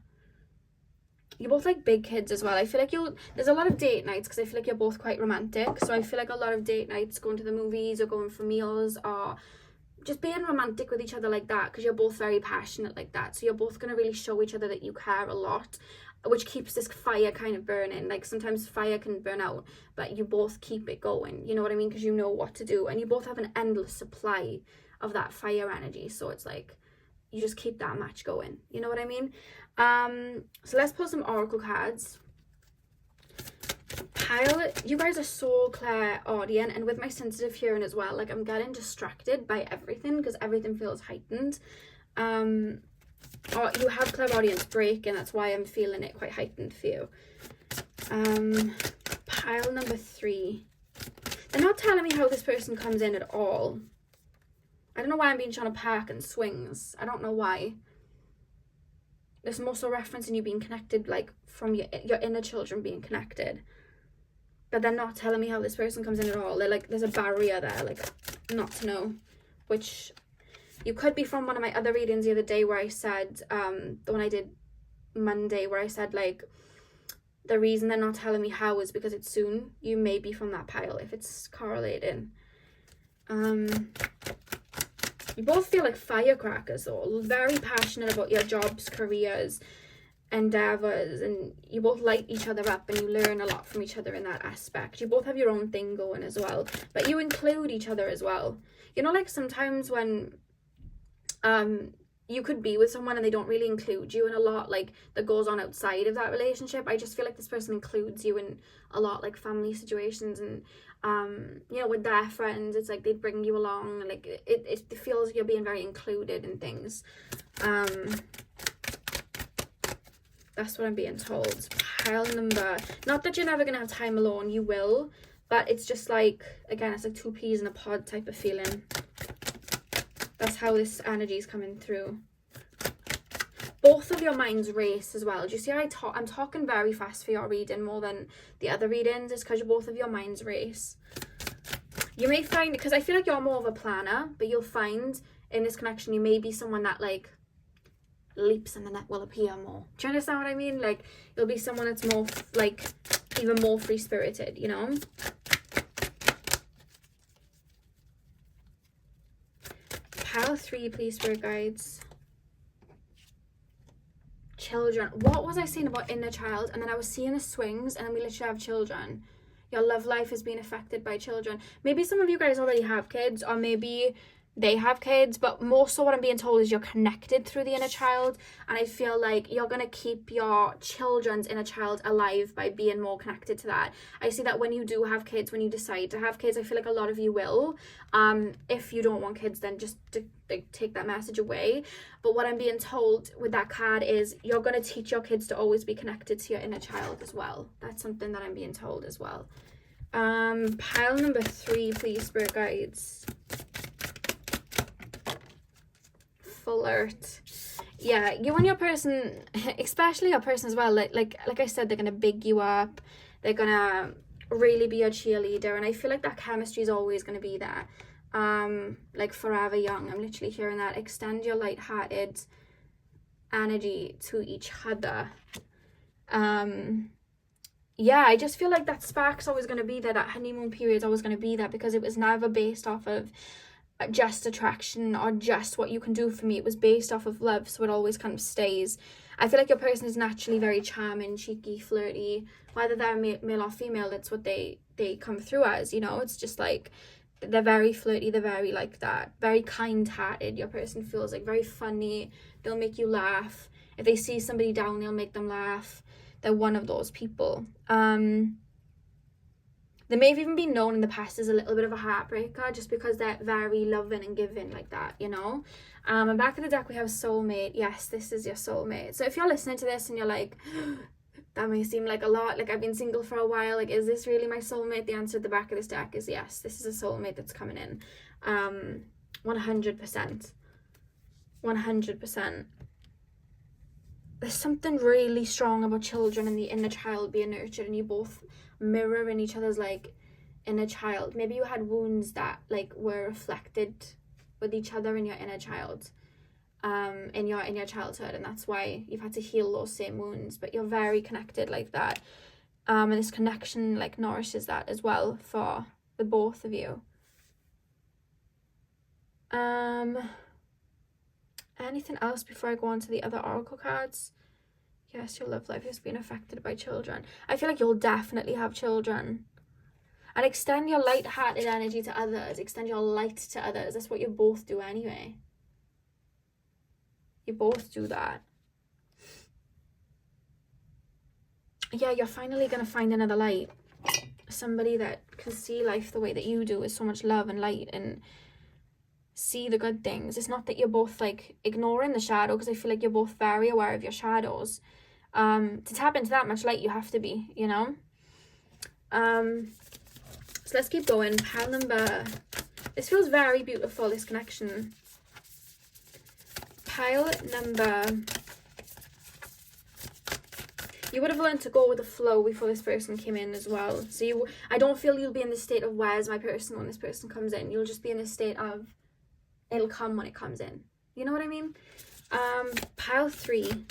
You're both like big kids as well. I feel like there's a lot of date nights, because I feel like you're both quite romantic. So I feel like a lot of date nights, going to the movies or going for meals or just being romantic with each other like that, because you're both very passionate like that. So you're both going to really show each other that you care a lot, which keeps this fire kind of burning. Like sometimes fire can burn out, but you both keep it going, you know what I mean? Because you know what to do, and you both have an endless supply of that fire energy. So it's like, you just keep that match going, you know what I mean? So let's pull some oracle cards. You guys are so clairaudient, and with my sensitive hearing as well, like I'm getting distracted by everything because everything feels heightened. Or you have clairaudience break, and that's why I'm feeling it quite heightened for you. Pile number 3. They're not telling me how this person comes in at all. I don't know why I'm being shown a park and swings. I don't know why. There's more so referencing you being connected, like from your inner children being connected. But they're not telling me how this person comes in at all. They're like, there's a barrier there, like, not to know. Which you could be from one of my other readings the other day where I said, the one I did Monday, where I said, like, the reason they're not telling me how is because it's soon. You may be from that pile if it's correlating. You both feel like firecrackers though, very passionate about your jobs, careers, endeavors, and you both light each other up and you learn a lot from each other in that aspect. You both have your own thing going as well, but you include each other as well. You know, like sometimes when you could be with someone and they don't really include you in a lot like that goes on outside of that relationship. I just feel like this person includes you in a lot, like family situations, and you know, with their friends, it's like they bring you along, like it feels like you're being very included in things. That's what I'm being told. Pile number, not that you're never gonna have time alone, you will, but it's just like, again, it's like two peas in a pod type of feeling. That's how this energy is coming through. Both of your minds race as well. Do you see how I'm talking very fast for your reading more than the other readings? It's because both of your minds race. You may find, because I feel like you're more of a planner, but you'll find in this connection you may be someone that like leaps and the net will appear more. Do you understand what I mean? Like you'll be someone that's more like even more free-spirited, you know? Pile 3, please, spirit guides. Children. What was I saying about inner child? And then I was seeing the swings, and then we literally have children. Your love life has been affected by children. Maybe some of you guys already have kids, or maybe they have kids, but more so what I'm being told is you're connected through the inner child, and I feel like you're going to keep your children's inner child alive by being more connected to that. I see that when you do have kids, when you decide to have kids, I feel like a lot of you will. If you don't want kids, then just take that message away. But what I'm being told with that card is you're going to teach your kids to always be connected to your inner child as well. That's something that I'm being told as well. Pile number 3, please, spirit guides. Flirt. Yeah, you and your person, especially your person as well, like I said, they're gonna big you up, they're gonna really be your cheerleader, and I feel like that chemistry is always gonna be there, like forever young. I'm literally hearing that. Extend your light-hearted energy to each other. Yeah, I just feel like that spark's always gonna be there, that honeymoon period's always gonna be there, because it was never based off of just attraction or just what you can do for me. It was based off of love, so it always kind of stays. I feel like your person is naturally very charming, cheeky, flirty, whether they're male or female. That's what they come through as, you know. It's just like they're very flirty, they're very like that, very kind-hearted. Your person feels like very funny, they'll make you laugh. If they see somebody down, they'll make them laugh. They're one of those people. They may have even been known in the past as a little bit of a heartbreaker, just because they're very loving and giving like that, you know. And back of the deck we have soulmate. Yes, this is your soulmate. So if you're listening to this and you're like, that may seem like a lot, like I've been single for a while, like is this really my soulmate? The answer at the back of this deck is yes, this is a soulmate that's coming in. 100%. 100%. There's something really strong about children and the inner child being nurtured, and you both mirror in each other's like inner child. Maybe you had wounds that like were reflected with each other in your inner child, in your childhood, and that's why you've had to heal those same wounds. But you're very connected like that, and this connection like nourishes that as well for the both of you. Anything else before I go on to the other oracle cards? Yes, your love life has been affected by children. I feel like you'll definitely have children. And extend your light-hearted energy to others. Extend your light to others. That's what you both do anyway. You both do that. Yeah, you're finally going to find another light. Somebody that can see life the way that you do, with so much love and light, and see the good things. It's not that you're both like ignoring the shadow, because I feel like you're both very aware of your shadows. To tap into that much light, you have to be, you know. So let's keep going. Pile number This feels very beautiful, this connection. Pile number... You would have learned to go with the flow before this person came in as well. So I don't feel you'll be in this state of where's my person when this person comes in. You'll just be in this state of it'll come when it comes in. You know what I mean? Pile 3.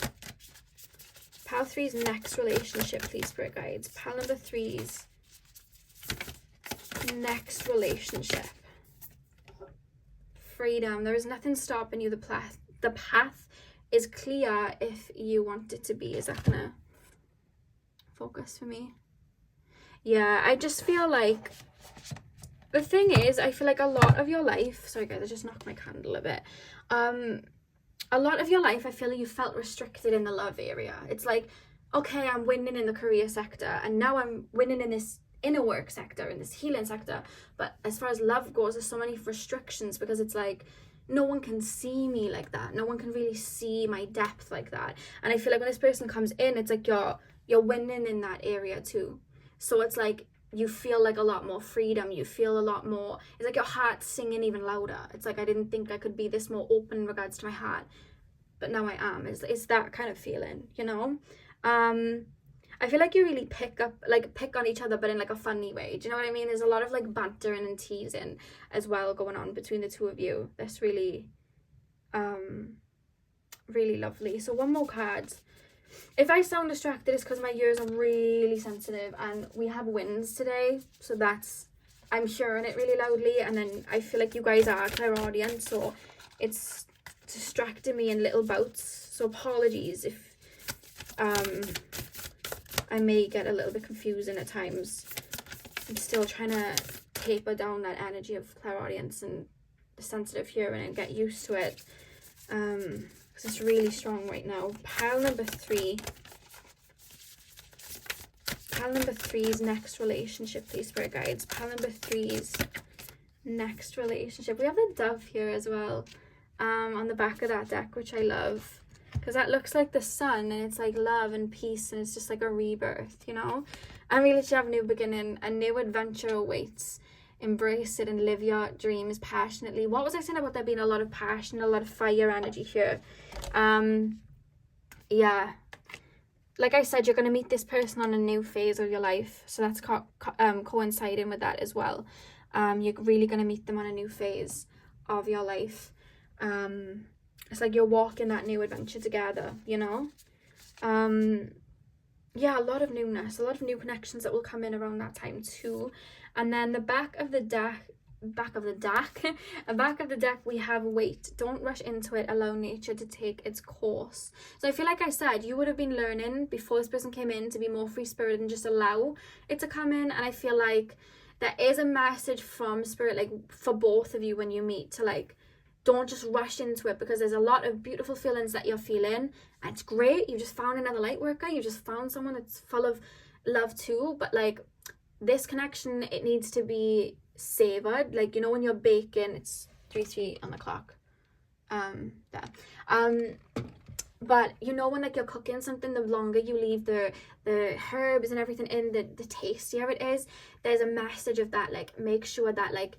Pile 3's next relationship, please, spirit guides. Pile number 3's next relationship. Freedom. There is nothing stopping you. The path is clear if you want it to be. Is that gonna focus for me? Yeah, I just feel like the thing is, I feel like a lot of your life, sorry guys, I just knocked my candle a bit. A lot of your life, I feel like you felt restricted in the love area. It's like, okay, I'm winning in the career sector, and now I'm winning in this inner work sector, in this healing sector. But as far as love goes, there's so many restrictions, because it's like, no one can see me like that. No one can really see my depth like that. And I feel like when this person comes in, it's like you're winning in that area too. So it's like, you feel like a lot more freedom. You feel a lot more, it's like your heart's singing even louder. It's like, I didn't think I could be this more open in regards to my heart, but now I am. It's that kind of feeling, you know? I feel like you really pick on each other, but in like a funny way. Do you know what I mean? There's a lot of like bantering and teasing as well going on between the two of you. That's really, really lovely. So one more card. If I sound distracted, it's because my ears are really sensitive, and we have winds today, so I'm hearing it really loudly, and then I feel like you guys are Clairaudient, so it's distracting me in little bouts. So apologies if I may get a little bit confusing at times. I'm still trying to taper down that energy of clairaudience and the sensitive hearing and get used to it, because it's really strong right now. Pile number 3. Pile number 3's next relationship, please, spirit guides. Pile number 3's next relationship. We have the dove here as well, on the back of that deck, which I love, because that looks like the sun, and it's like love and peace, and it's just like a rebirth, you know? And we literally have a new beginning, a new adventure awaits. Embrace it and live your dreams passionately. What was I saying about there being a lot of passion, a lot of fire energy here? Yeah, like I said, you're going to meet this person on a new phase of your life, so that's coinciding with that as well. You're really going to meet them on a new phase of your life. It's like you're walking that new adventure together, you know? Yeah, a lot of newness, a lot of new connections that will come in around that time too. And then the back of the deck, we have wait. Don't rush into it. Allow nature to take its course. So I feel like I said, you would have been learning before this person came in to be more free-spirited and just allow it to come in. And I feel like there is a message from spirit, like for both of you when you meet, to like, don't just rush into it, because there's a lot of beautiful feelings that you're feeling, and it's great. You just found another light worker. You just found someone that's full of love too. But like this connection, it needs to be savored. Like, you know, when you're baking, it's 3:03 on the clock. But you know, when like you're cooking something, the longer you leave the herbs and everything in, the tastier it is. There's a message of that. Like, make sure that, like,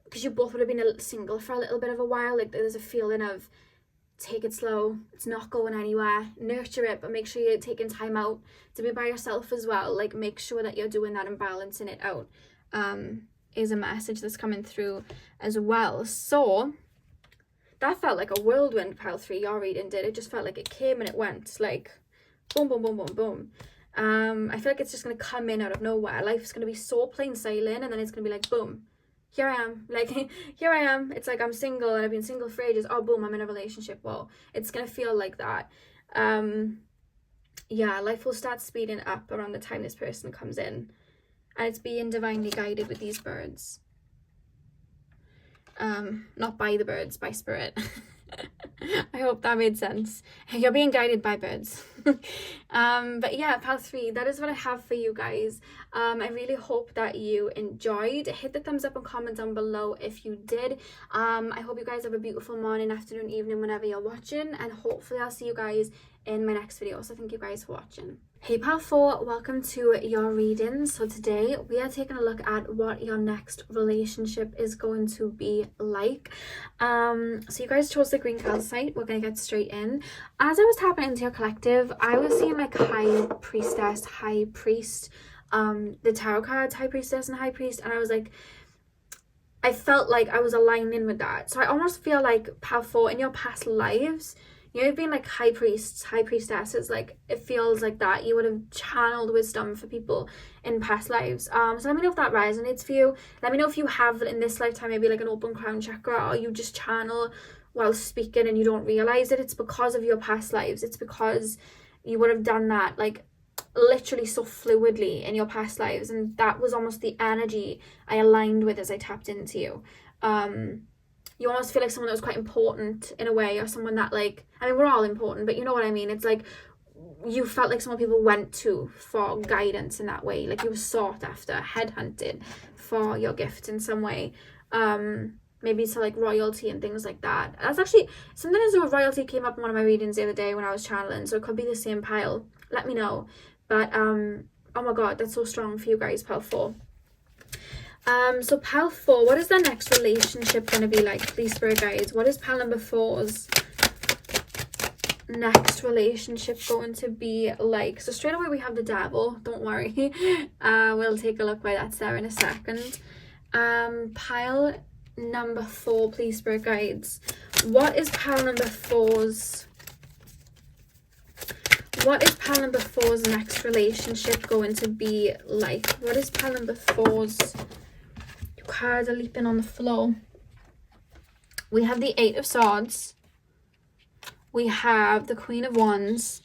because you both would have been single for a little bit of a while, like there's a feeling of take it slow, it's not going anywhere, nurture it, but make sure you're taking time out to be by yourself as well. Like, make sure that you're doing that and balancing it out, is a message that's coming through as well. So that felt like a whirlwind, pile 3, your reading did. It just felt like it came and it went, like boom, boom, boom, boom, boom. I feel like it's just going to come in out of nowhere. Life's going to be so plain sailing, and then it's going to be like, boom, here I am, like, here I am. It's like I'm single and I've been single for ages. Oh, boom, I'm in a relationship. Well, it's going to feel like that. Yeah, life will start speeding up around the time this person comes in. And it's being divinely guided with these birds. Not by the birds, by spirit. I hope that made sense. You're being guided by birds. But yeah, pile 3, that is what I have for you guys. I really hope that you enjoyed. Hit the thumbs up and comment down below if you did. I hope you guys have a beautiful morning, afternoon, evening, whenever you're watching, and hopefully I'll see you guys in my next video. So thank you guys for watching. Hey Pal 4, welcome to your reading. So today we are taking a look at what your next relationship is going to be like. So you guys chose the green calcite. We're going to get straight in. As I was tapping into your collective, I was seeing like High Priestess, High Priest, the tarot cards, High Priestess and High Priest, and I was like, I felt like I was aligning with that. So I almost feel like Pal 4, in your past lives, you've been like high priests, high priestesses, like it feels like that. You would have channeled wisdom for people in past lives. So let me know if that resonates for you. Let me know if you have in this lifetime maybe like an open crown chakra, or you just channel while speaking and you don't realize it. It's because of your past lives. It's because you would have done that like literally so fluidly in your past lives, and that was almost the energy I aligned with as I tapped into you. You almost feel like someone that was quite important in a way, or someone that like, I mean, we're all important, but you know what I mean? It's like you felt like someone people went to for guidance in that way. Like you were sought after, headhunted for your gift in some way. Maybe to like royalty and things like that. That's actually something as though royalty came up in one of my readings the other day when I was channeling, so it could be the same pile. Let me know. But oh my god, that's so strong for you guys, Pile 4. So Pal 4, what is their next relationship going to be like? Please, Spirit Guides. What is Pal number 4's next relationship going to be like? So straight away we have the Devil. Don't worry. We'll take a look why that's there in a second. Pile number 4, please, Spirit Guides. What is Pal number 4's? What is Pal number 4's next relationship going to be like? What is Pal number 4's? Cards are leaping on the floor. We have the 8 of Swords. We have the Queen of Wands.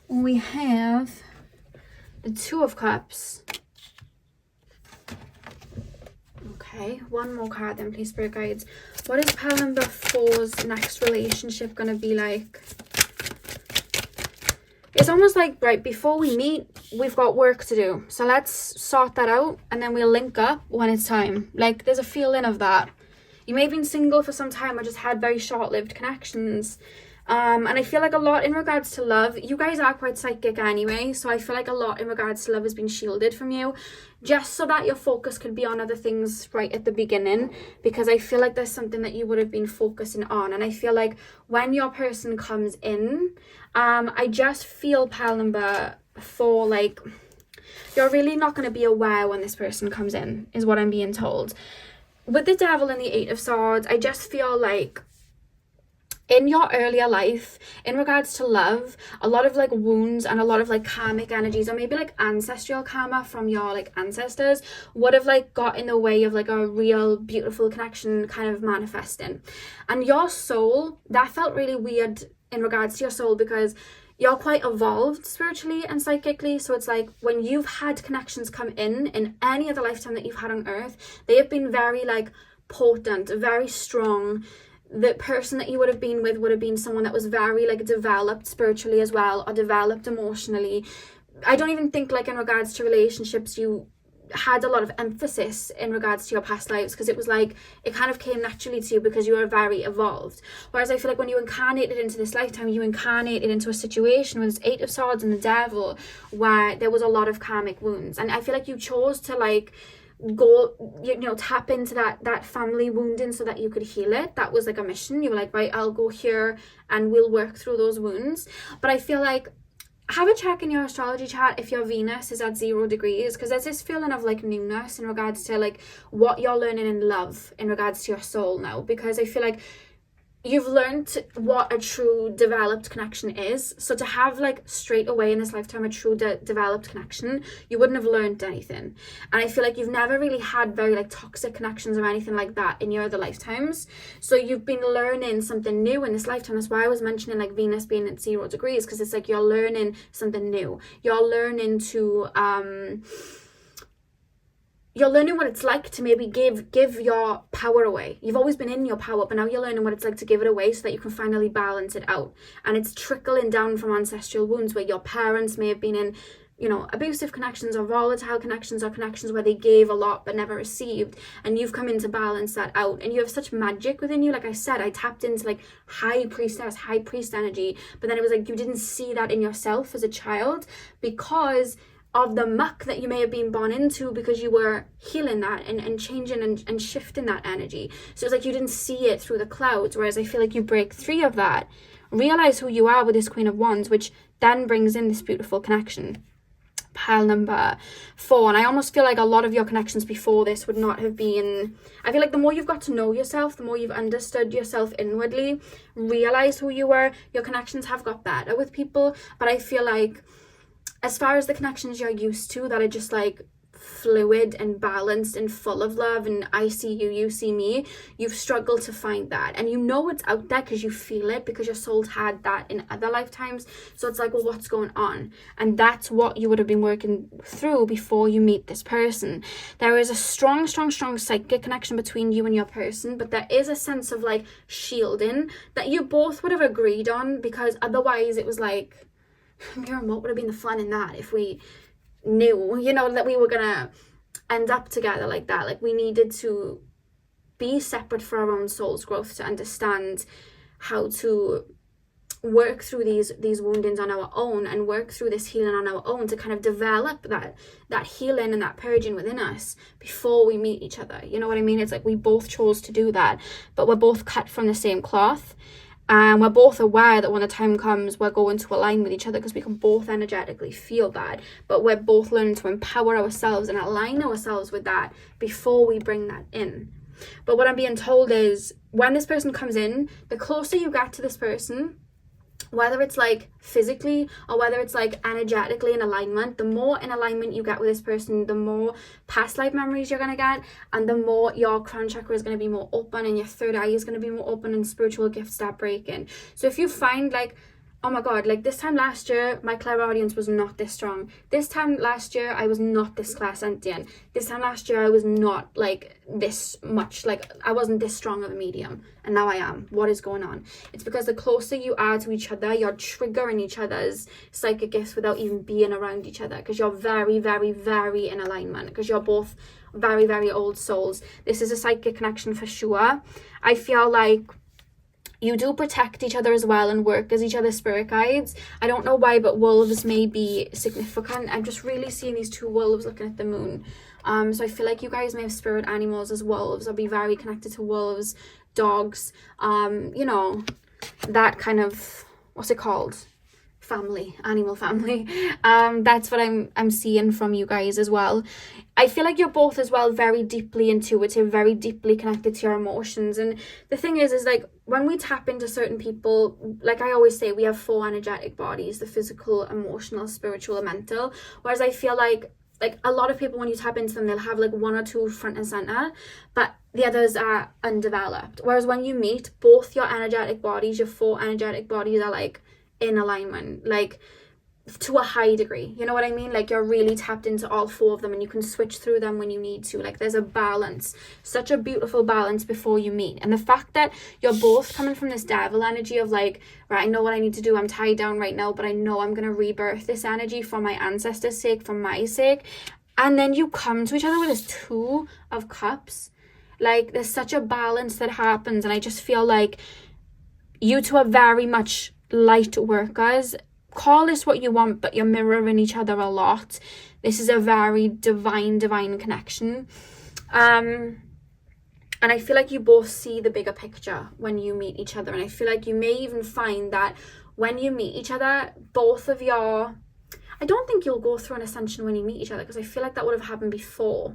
We have the 2 of Cups. Okay, one more card then, please, Spirit Guides. What is Pal number 4's next relationship going to be like? It's almost like, right, before we meet, we've got work to do. So let's sort that out and then we'll link up when it's time. Like, there's a feeling of that. You may have been single for some time or just had very short-lived connections. And I feel like a lot in regards to love, you guys are quite psychic anyway, so I feel like a lot in regards to love has been shielded from you, just so that your focus could be on other things right at the beginning, because I feel like there's something that you would have been focusing on. And I feel like when your person comes in, I just feel Pal number 4, like, you're really not going to be aware when this person comes in, is what I'm being told. With the Devil and the 8 of Swords, I just feel like in your earlier life, in regards to love, a lot of like wounds and a lot of like karmic energies, or maybe like ancestral karma from your like ancestors, would have like got in the way of like a real beautiful connection kind of manifesting. And your soul, that felt really weird in regards to your soul, because you're quite evolved spiritually and psychically. So it's like when you've had connections come in any other lifetime that you've had on earth, they have been very like potent, very strong. The person that you would have been with would have been someone that was very like developed spiritually as well, or developed emotionally. I don't even think like in regards to relationships you had a lot of emphasis in regards to your past lives, because it was like it kind of came naturally to you because you were very evolved. Whereas I feel like when you incarnated into this lifetime, you incarnated into a situation with this 8 of Swords and the Devil where there was a lot of karmic wounds, and I feel like you chose to like go, you know, tap into that family wounding so that you could heal it. That was like a mission. You were like, right, I'll go here and we'll work through those wounds. But I feel like have a check in your astrology chart if your Venus is at 0 degrees, because there's this feeling of like newness in regards to like what you're learning in love in regards to your soul now, because I feel like you've learned what a true developed connection is. So to have like straight away in this lifetime a true developed connection, you wouldn't have learned anything. And I feel like you've never really had very like toxic connections or anything like that in your other lifetimes. So you've been learning something new in this lifetime. That's why I was mentioning like Venus being at 0 degrees, because it's like you're learning something new. You're learning to you're learning what it's like to maybe give your power away. You've always been in your power, but now you're learning what it's like to give it away so that you can finally balance it out. And it's trickling down from ancestral wounds where your parents may have been in you know, abusive connections or volatile connections or connections where they gave a lot but never received, and you've come in to balance that out. And you have such magic within you. Like I said, I tapped into like high priest energy, but then it was like you didn't see that in yourself as a child because of the muck that you may have been born into, because you were healing that and changing and shifting that energy. So it's like you didn't see it through the clouds, whereas I feel like you break free of that, realize who you are with this Queen of Wands, which then brings in this beautiful connection. Pile number 4, and I almost feel like a lot of your connections before this would not have been, I feel like the more you've got to know yourself, the more you've understood yourself inwardly, realized who you were, your connections have got better with people. But I feel like as far as the connections you're used to that are just like fluid and balanced and full of love and I see you, you see me, you've struggled to find that. And you know it's out there because you feel it, because your soul's had that in other lifetimes. So it's like, well, what's going on? And that's what you would have been working through before you meet this person. There is a strong psychic connection between you and your person, but there is a sense of like shielding that you both would have agreed on, because otherwise it was like, what would have been the fun in that if we knew, you know, that we were gonna end up together like that. Like we needed to be separate for our own soul's growth to understand how to work through these woundings on our own and work through this healing on our own to kind of develop that healing and that purging within us before we meet each other. You know what I mean? It's like we both chose to do that, but we're both cut from the same cloth. And we're both aware that when the time comes, we're going to align with each other because we can both energetically feel that. But we're both learning to empower ourselves and align ourselves with that before we bring that in. But what I'm being told is when this person comes in, the closer you get to this person, whether it's like physically or whether it's like energetically in alignment, the more in alignment you get with this person, the more past life memories you're going to get, and the more your crown chakra is going to be more open and your third eye is going to be more open and spiritual gifts start breaking. So if you find like, oh my god, like this time last year my clairaudience was not this strong, this time last year I was not this clairsentient, this time last year I was not like this much, like I wasn't this strong of a medium, and now I am, what is going on? It's because the closer you are to each other, you're triggering each other's psychic gifts without even being around each other, because you're very in alignment, because you're both very old souls. This is a psychic connection for sure. I feel like you do protect each other as well and work as each other's spirit guides. I don't know why, but wolves may be significant. I'm just really seeing these two wolves looking at the moon. So I feel like you guys may have spirit animals as wolves or be very connected to wolves, dogs, you know, that kind of, what's it called? Family, animal family. That's what I'm seeing from you guys as well. I feel like you're both as well very deeply intuitive, very deeply connected to your emotions. And the thing is like when we tap into certain people, like I always say, we have 4 energetic bodies: the physical, emotional, spiritual, and mental. Whereas I feel like a lot of people, when you tap into them, they'll have like 1 or 2 front and center, but the others are undeveloped. Whereas when you meet, both your energetic bodies, your 4 energetic bodies, are like in alignment, like to a high degree, you know what I mean? Like you're really tapped into all 4 of them and you can switch through them when you need to. Like there's a balance, such a beautiful balance before you meet. And the fact that you're both coming from this devil energy of like, right, I know what I need to do, I'm tied down right now, but I know I'm going to rebirth this energy for my ancestors' sake, for my sake. And then you come to each other with this 2 of cups. Like there's such a balance that happens, and I just feel like you two are very much light workers. Call this what you want, but you're mirroring each other a lot. This is a very divine connection. And I feel like you both see the bigger picture when you meet each other. And I feel like you may even find that when you meet each other, both of your... I don't think you'll go through an ascension when you meet each other, because I feel like that would have happened before.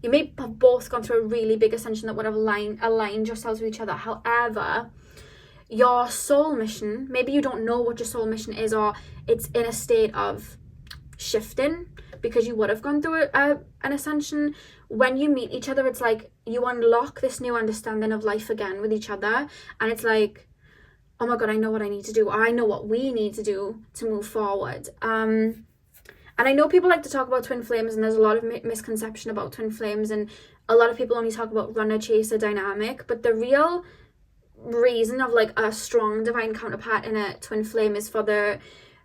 You may have both gone through a really big ascension that would have aligned yourselves with each other. However, your soul mission, maybe you don't know what your soul mission is, or it's in a state of shifting because you would have gone through an ascension. When you meet each other, it's like you unlock this new understanding of life again with each other, and it's like, oh my god, I know what I need to do, or I know what we need to do to move forward. And I know people like to talk about twin flames, and there's a lot of misconception about twin flames, and a lot of people only talk about runner chaser dynamic, but the real reason of like a strong divine counterpart in a twin flame is for the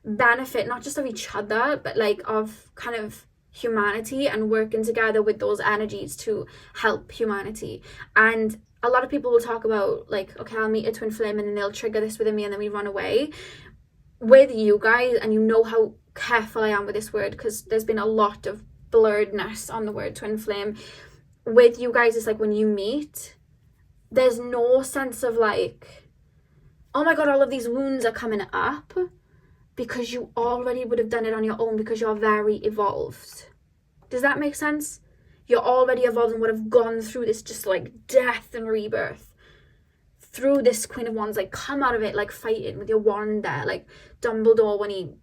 benefit, not just of each other, but like of kind of humanity and working together with those energies to help humanity. And a lot of people will talk about like, okay, I'll meet a twin flame and then they'll trigger this within me and then we run away. With you guys, and you know how careful I am with this word because there's been a lot of blurredness on the word twin flame. With you guys, it's like when you meet, there's no sense of like, oh my god, all of these wounds are coming up, because you already would have done it on your own because you're very evolved. Does that make sense? You're already evolved and would have gone through this just like death and rebirth. Through this Queen of Wands, like come out of it like fighting with your wand there, like Dumbledore when he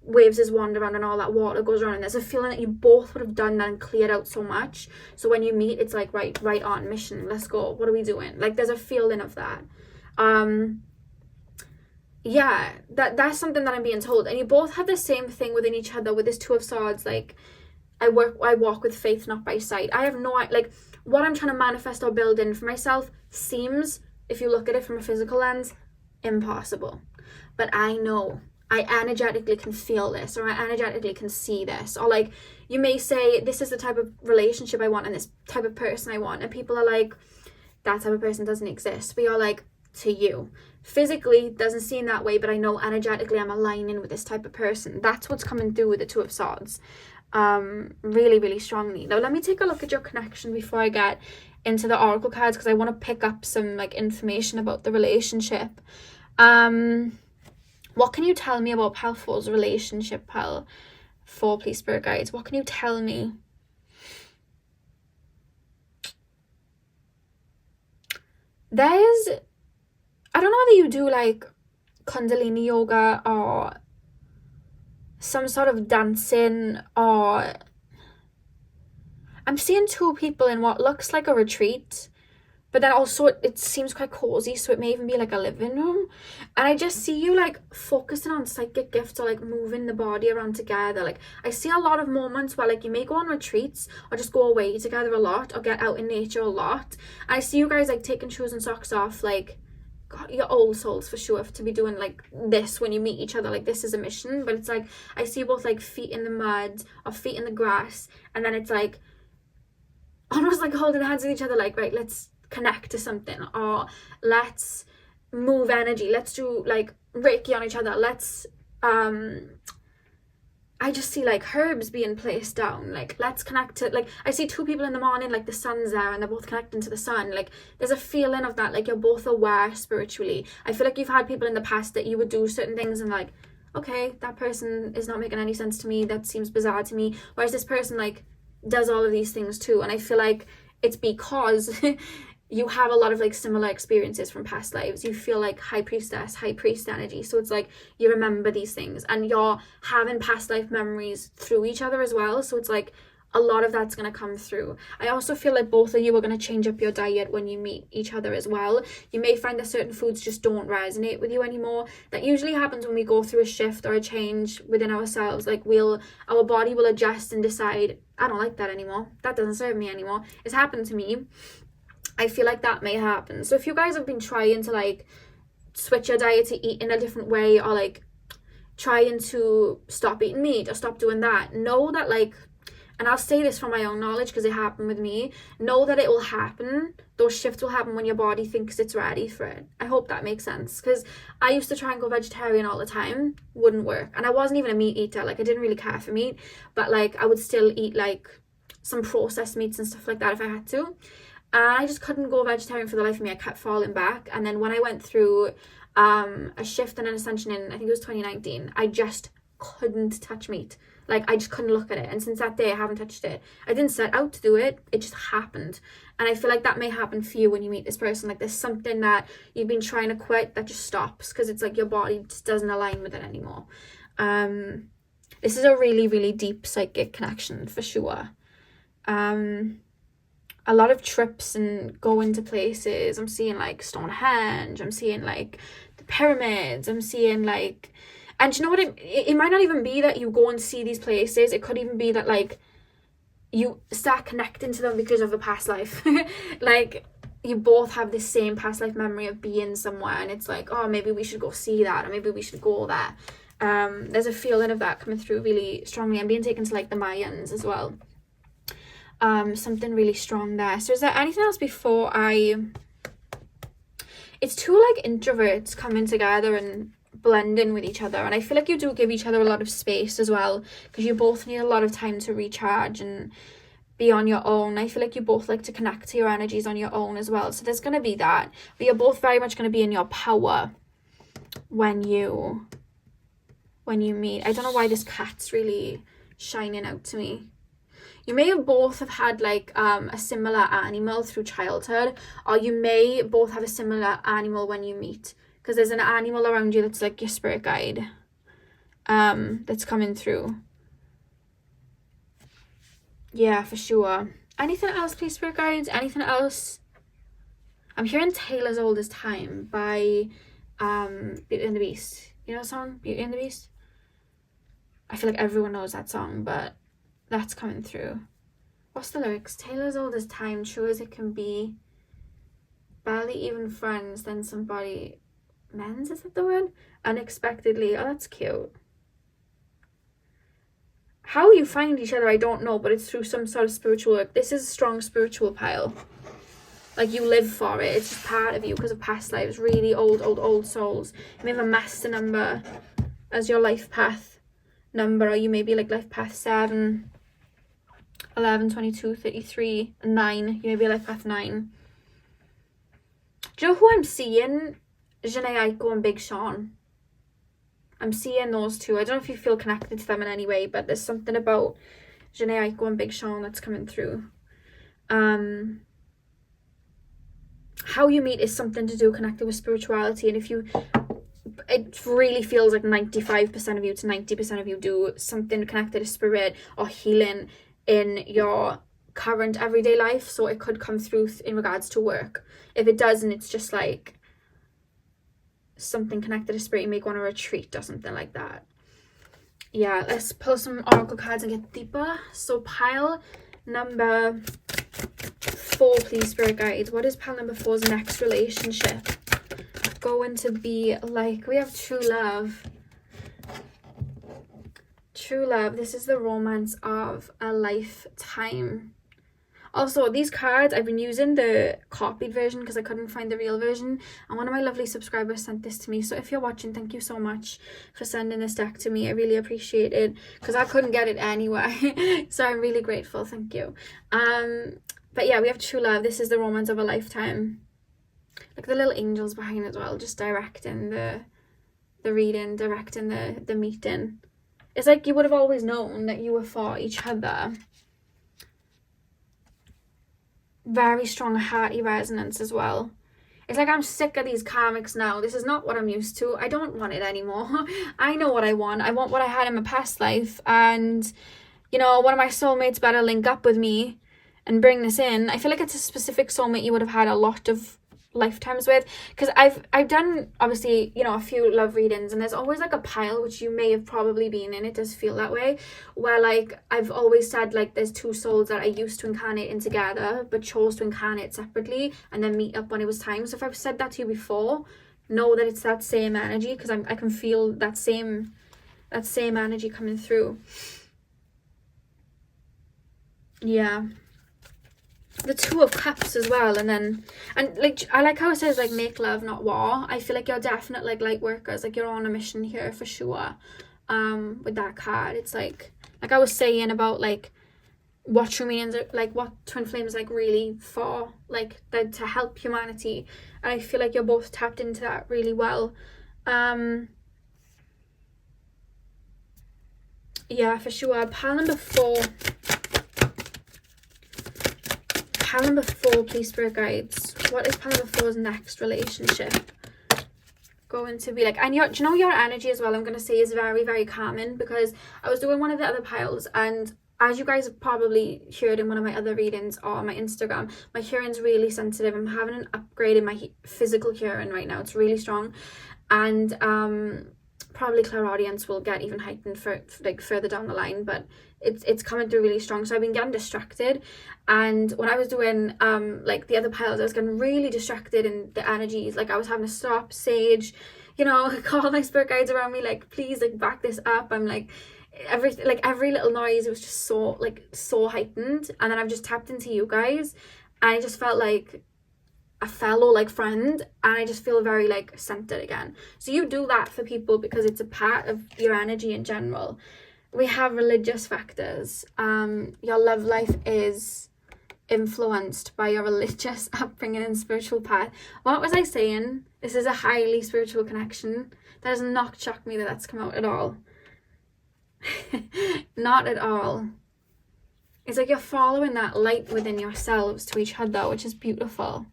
waves his wand around and all that water goes around, and there's a feeling that you both would have done that and cleared out so much. So when you meet, it's like right on mission, let's go, what are we doing? Like there's a feeling of that. Yeah, that's something that I'm being told. And you both have the same thing within each other with this Two of Swords. Like I walk with faith, not by sight. I have no, like what I'm trying to manifest or build in for myself seems, if you look at it from a physical lens, impossible. But I know, I energetically can feel this, or I energetically can see this. Or like, you may say, this is the type of relationship I want and this type of person I want. And people are like, that type of person doesn't exist. But you're like, to you. Physically, doesn't seem that way, but I know energetically I'm aligning with this type of person. That's what's coming through with the Two of Swords. Really, really strongly. Now, let me take a look at your connection before I get into the oracle cards, because I want to pick up some like information about the relationship. What can you tell me about Pal 4's relationship, Pal 4, please, spirit guides? What can you tell me? I don't know whether you do like Kundalini yoga or some sort of dancing, or I'm seeing two people in what looks like a retreat, but then also it seems quite cozy, so it may even be like a living room. And I just see you like focusing on psychic gifts or like moving the body around together. Like I see a lot of moments where like you may go on retreats or just go away together a lot or get out in nature a lot. And I see you guys like taking shoes and socks off, like God, your old souls for sure, to be doing like this when you meet each other. Like this is a mission, but it's like I see both like feet in the mud or feet in the grass, and then it's like almost like holding hands with each other, like, right, let's connect to something, or let's move energy, let's do like Reiki on each other, let's I just see like herbs being placed down, like let's connect to, like I see two people in the morning, like the sun's there and they're both connecting to the sun. Like there's a feeling of that, like you're both aware spiritually. I feel like you've had people in the past that you would do certain things and like, okay, that person is not making any sense to me, that seems bizarre to me, whereas this person like does all of these things too. And I feel like it's because you have a lot of like similar experiences from past lives. You feel like high priestess, high priest energy, so it's like you remember these things and you're having past life memories through each other as well, so it's like a lot of that's going to come through. I also feel like both of you are going to change up your diet when you meet each other as well. You may find that certain foods just don't resonate with you anymore. That usually happens when we go through a shift or a change within ourselves. Like our body will adjust and decide, I don't like that anymore, that doesn't serve me anymore. It's happened to me. I feel like that may happen. So if you guys have been trying to like switch your diet to eat in a different way, or like trying to stop eating meat or stop doing that, know that like, and I'll say this from my own knowledge because it happened with me, know that it will happen. Those shifts will happen when your body thinks it's ready for it. I hope that makes sense, because I used to try and go vegetarian all the time, wouldn't work. And I wasn't even a meat eater, like I didn't really care for meat, but like I would still eat like some processed meats and stuff like that if I had to. And I just couldn't go vegetarian for the life of me. I kept falling back. And then when I went through a shift and an ascension in, I think it was 2019, I just couldn't touch meat. Like I just couldn't look at it. And since that day, I haven't touched it. I didn't set out to do it. It just happened. And I feel like that may happen for you when you meet this person. Like there's something that you've been trying to quit that just stops because it's like your body just doesn't align with it anymore. This is a really, really deep psychic connection for sure. A lot of trips and going to places. I'm seeing like Stonehenge, I'm seeing like the pyramids, I'm seeing like, and you know what, it might not even be that you go and see these places. It could even be that like you start connecting to them because of a past life. Like you both have this same past life memory of being somewhere, and it's like, oh, maybe we should go see that, or maybe we should go there. There's a feeling of that coming through really strongly. I'm being taken to like the Mayans as well. Something really strong there. So is there anything else before it's two like introverts coming together and blending with each other, and I feel like you do give each other a lot of space as well, because you both need a lot of time to recharge and be on your own. I feel like you both like to connect to your energies on your own as well, so there's going to be that, but you're both very much going to be in your power when you meet. I don't know why this cat's really shining out to me. You may have both have had like a similar animal through childhood, or you may both have a similar animal when you meet, because there's an animal around you that's like your spirit guide, that's coming through. Yeah, for sure. Anything else, please, spirit guides? Anything else? I'm hearing Tale as Old as Time by Beauty and the Beast. You know the song, Beauty and the Beast? I feel like everyone knows that song, but that's coming through. What's the lyrics? Tale as old as time, true as it can be. Barely even friends, then somebody mends, is that the word? Unexpectedly. Oh, that's cute. How you find each other, I don't know, but it's through some sort of spiritual work. This is a strong spiritual pile. Like, you live for it. It's just part of you because of past lives. Really old souls. You may have a master number as your life path number, or you may be like life path 7, 11, 22, 33, and 9. You may be life path 9. Do you know who I'm seeing? Janae Aiko and Big Sean. I'm seeing those two. I don't know if you feel connected to them in any way, but there's something about Janae Aiko and Big Sean that's coming through. How you meet is something to do connected with spirituality, and it really feels like 95% of you to 90% of you do something connected to spirit or healing in your current everyday life. So it could come through in regards to work. If it doesn't, it's just like something connected to spirit. You may go on a retreat or something like that. Yeah, let's pull some oracle cards and get deeper. So pile number 4, please, spirit guides. What is pile number 4's next relationship going to be like? We have true love. True love. This is the romance of a lifetime. Also, these cards, I've been using the copied version because I couldn't find the real version, and one of my lovely subscribers sent this to me. So if you're watching, thank you so much for sending this deck to me. I really appreciate it because I couldn't get it anywhere. So I'm really grateful. Thank you. But yeah, we have true love. This is the romance of a lifetime. Like the little angels behind as well, just directing the reading, directing the meeting. It's like you would have always known that you were for each other. Very strong hearty resonance as well. It's like I'm sick of these karmics now. This is not what I'm used to. I don't want it anymore. I know what I want. I want what I had in my past life. And, you know, one of my soulmates better link up with me and bring this in. I feel like it's a specific soulmate you would have had a lot of lifetimes with, because I've done obviously, you know, a few love readings, and there's always like a pile, which you may have probably been in. It does feel that way, where like I've always said like there's two souls that I used to incarnate in together but chose to incarnate separately and then meet up when it was time. So if I've said that to you before, know that it's that same energy, because I can feel that same energy coming through. Yeah, the Two of Cups as well, and like I like how it says like make love not war. I feel like you're definite like light workers, like you're on a mission here for sure. With that card, it's like I was saying about like what true meanings are, like what twin flame is like really for, like to help humanity, and I feel like you're both tapped into that really well. Yeah, for sure. Pile number 4. Pile number 4, please, spirit guides. What is pile number 4's next relationship going to be like? And do you know your energy as well, I'm going to say, is very, very calming, because I was doing one of the other piles, and as you guys have probably heard in one of my other readings or my Instagram, my hearing's really sensitive. I'm having an upgrade in my physical hearing right now. It's really strong. And probably clairaudience will get even heightened for like further down the line, but it's coming through really strong. So I've been getting distracted, and when I was doing like the other piles, I was getting really distracted in the energies. Like I was having to stop, sage, you know, call my spirit guides around me, like, please, like, back this up. I'm like, every little noise, it was just so heightened. And then I've just tapped into you guys, and I just felt like a fellow like friend, and I just feel very like centered again. So you do that for people because it's a part of your energy in general. We have religious factors. Your love life is influenced by your religious upbringing and spiritual path. What was I saying? This is a highly spiritual connection. That does not shock me that that's come out at all. Not at all. It's like you're following that light within yourselves to each other, which is beautiful.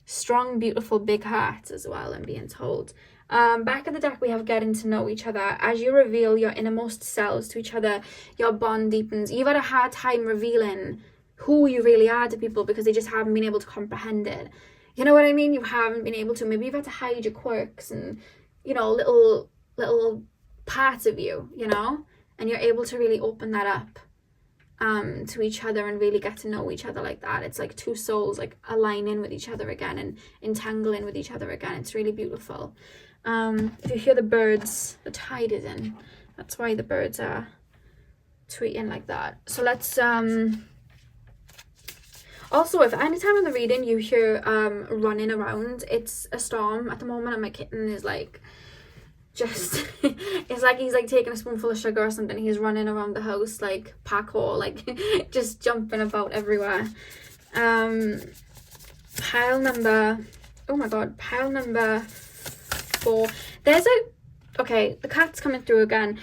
Strong, beautiful, big hearts as well, I'm being told. Back of the deck, we have getting to know each other. As you reveal your innermost selves to each other, your bond deepens. You've had a hard time revealing who you really are to people because they just haven't been able to comprehend it. You know what I mean? You haven't been able to. Maybe you've had to hide your quirks and, you know, little parts of you, you know? And you're able to really open that up to each other and really get to know each other like that. It's like two souls like aligning with each other again and entangling with each other again. It's really beautiful. If you hear the birds, the tide is in. That's why the birds are tweeting like that. So let's also, if anytime in the reading you hear running around, it's a storm at the moment, and my kitten is like just it's like he's like taking a spoonful of sugar or something. He's running around the house like parkour, like just jumping about everywhere. Pile number 4. Okay, the cat's coming through again.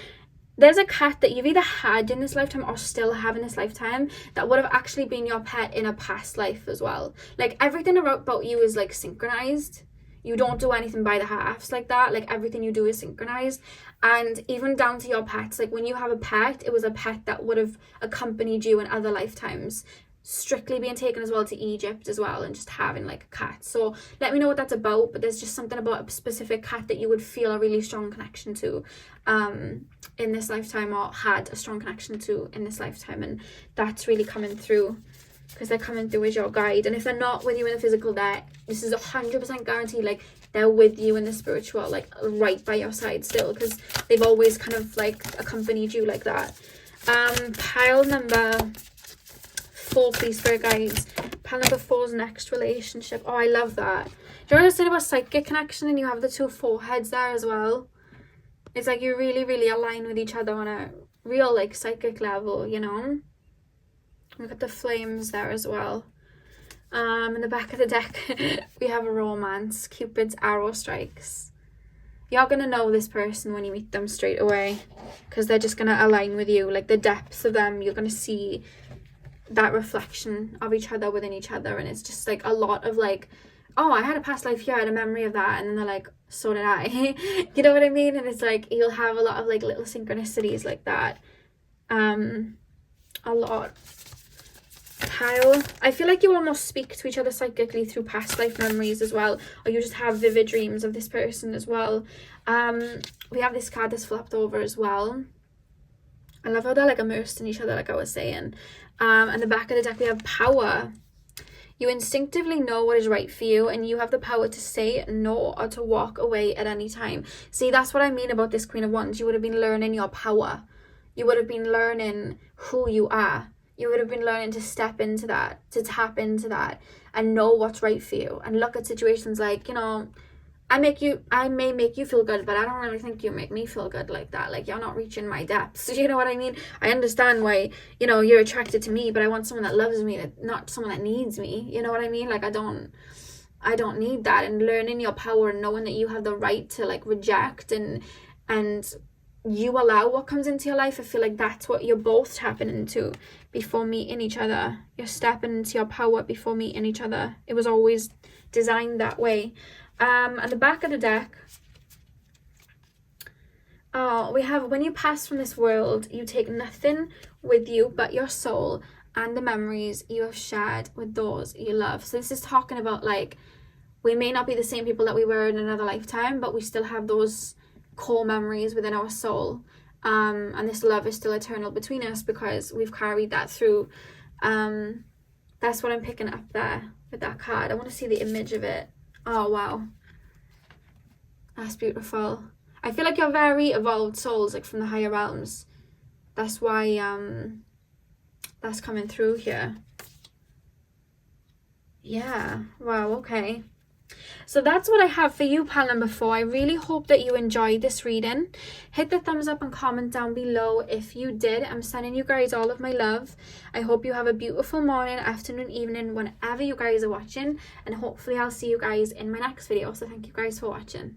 There's a cat that you've either had in this lifetime or still have in this lifetime that would have actually been your pet in a past life as well. Like everything about you is like synchronized. You don't do anything by the halves like that. Like everything you do is synchronized. And even down to your pets, like when you have a pet, it was a pet that would have accompanied you in other lifetimes. Strictly being taken as well to Egypt as well, and just having like a cat. So let me know what that's about, but there's just something about a specific cat that you would feel a really strong connection to in this lifetime, or had a strong connection to in this lifetime, and that's really coming through because they're coming through as your guide. And if they're not with you in the physical, this is 100% guaranteed, like they're with you in the spiritual, like right by your side still, because they've always kind of like accompanied you like that. Pile number 4, please, spirit guides. Pile number 4's next relationship. Oh, I love that. Do you understand about psychic connection, and you have the 2 foreheads there as well? It's like you really, really align with each other on a real like psychic level, you know? We've got the flames there as well. In the back of the deck, we have a romance. Cupid's arrow strikes. You're going to know this person when you meet them straight away, because they're just going to align with you. Like the depths of them, you're going to see that reflection of each other within each other. And it's just like a lot of like, oh, I had a past life here, I had a memory of that. And then they're like, so did I. You know what I mean? And it's like, you'll have a lot of like little synchronicities like that. A lot. Pile. I feel like you almost speak to each other psychically through past life memories as well, or you just have vivid dreams of this person as well. We have this card that's flipped over as well. I love how they're like immersed in each other, like I was saying. And the back of the deck, we have power. You instinctively know what is right for you, and you have the power to say no or to walk away at any time. See, that's what I mean about this Queen of Wands. You would have been learning your power. You would have been learning who you are. You would have been learning to step into that, to tap into that, and know what's right for you. And look at situations like, you know, I may make you feel good, but I don't really think you make me feel good like that. Like, you're not reaching my depths. You know what I mean? I understand why, you know, you're attracted to me, but I want someone that loves me, not someone that needs me. You know what I mean? Like, I don't need that. And learning your power and knowing that you have the right to like reject and you allow what comes into your life. I feel like that's what you're both tapping into before meeting each other. You're stepping into your power before meeting each other. It was always designed that way. At the back of the deck, we have, when you pass from this world, you take nothing with you but your soul and the memories you have shared with those you love. So this is talking about like, we may not be the same people that we were in another lifetime, but we still have those core memories within our soul. And this love is still eternal between us because we've carried that through. That's what I'm picking up there with that card. I want to see the image of it. Oh, wow. That's beautiful. I feel like you're very evolved souls, like from the higher realms. That's why that's coming through here. Yeah, wow, okay. So that's what I have for you, pal number 4. I really hope that you enjoyed this reading. Hit the thumbs up and comment down below if you did. I'm sending you guys all of my love. I hope you have a beautiful morning, afternoon, evening, whenever you guys are watching. And hopefully I'll see you guys in my next video. So thank you guys for watching.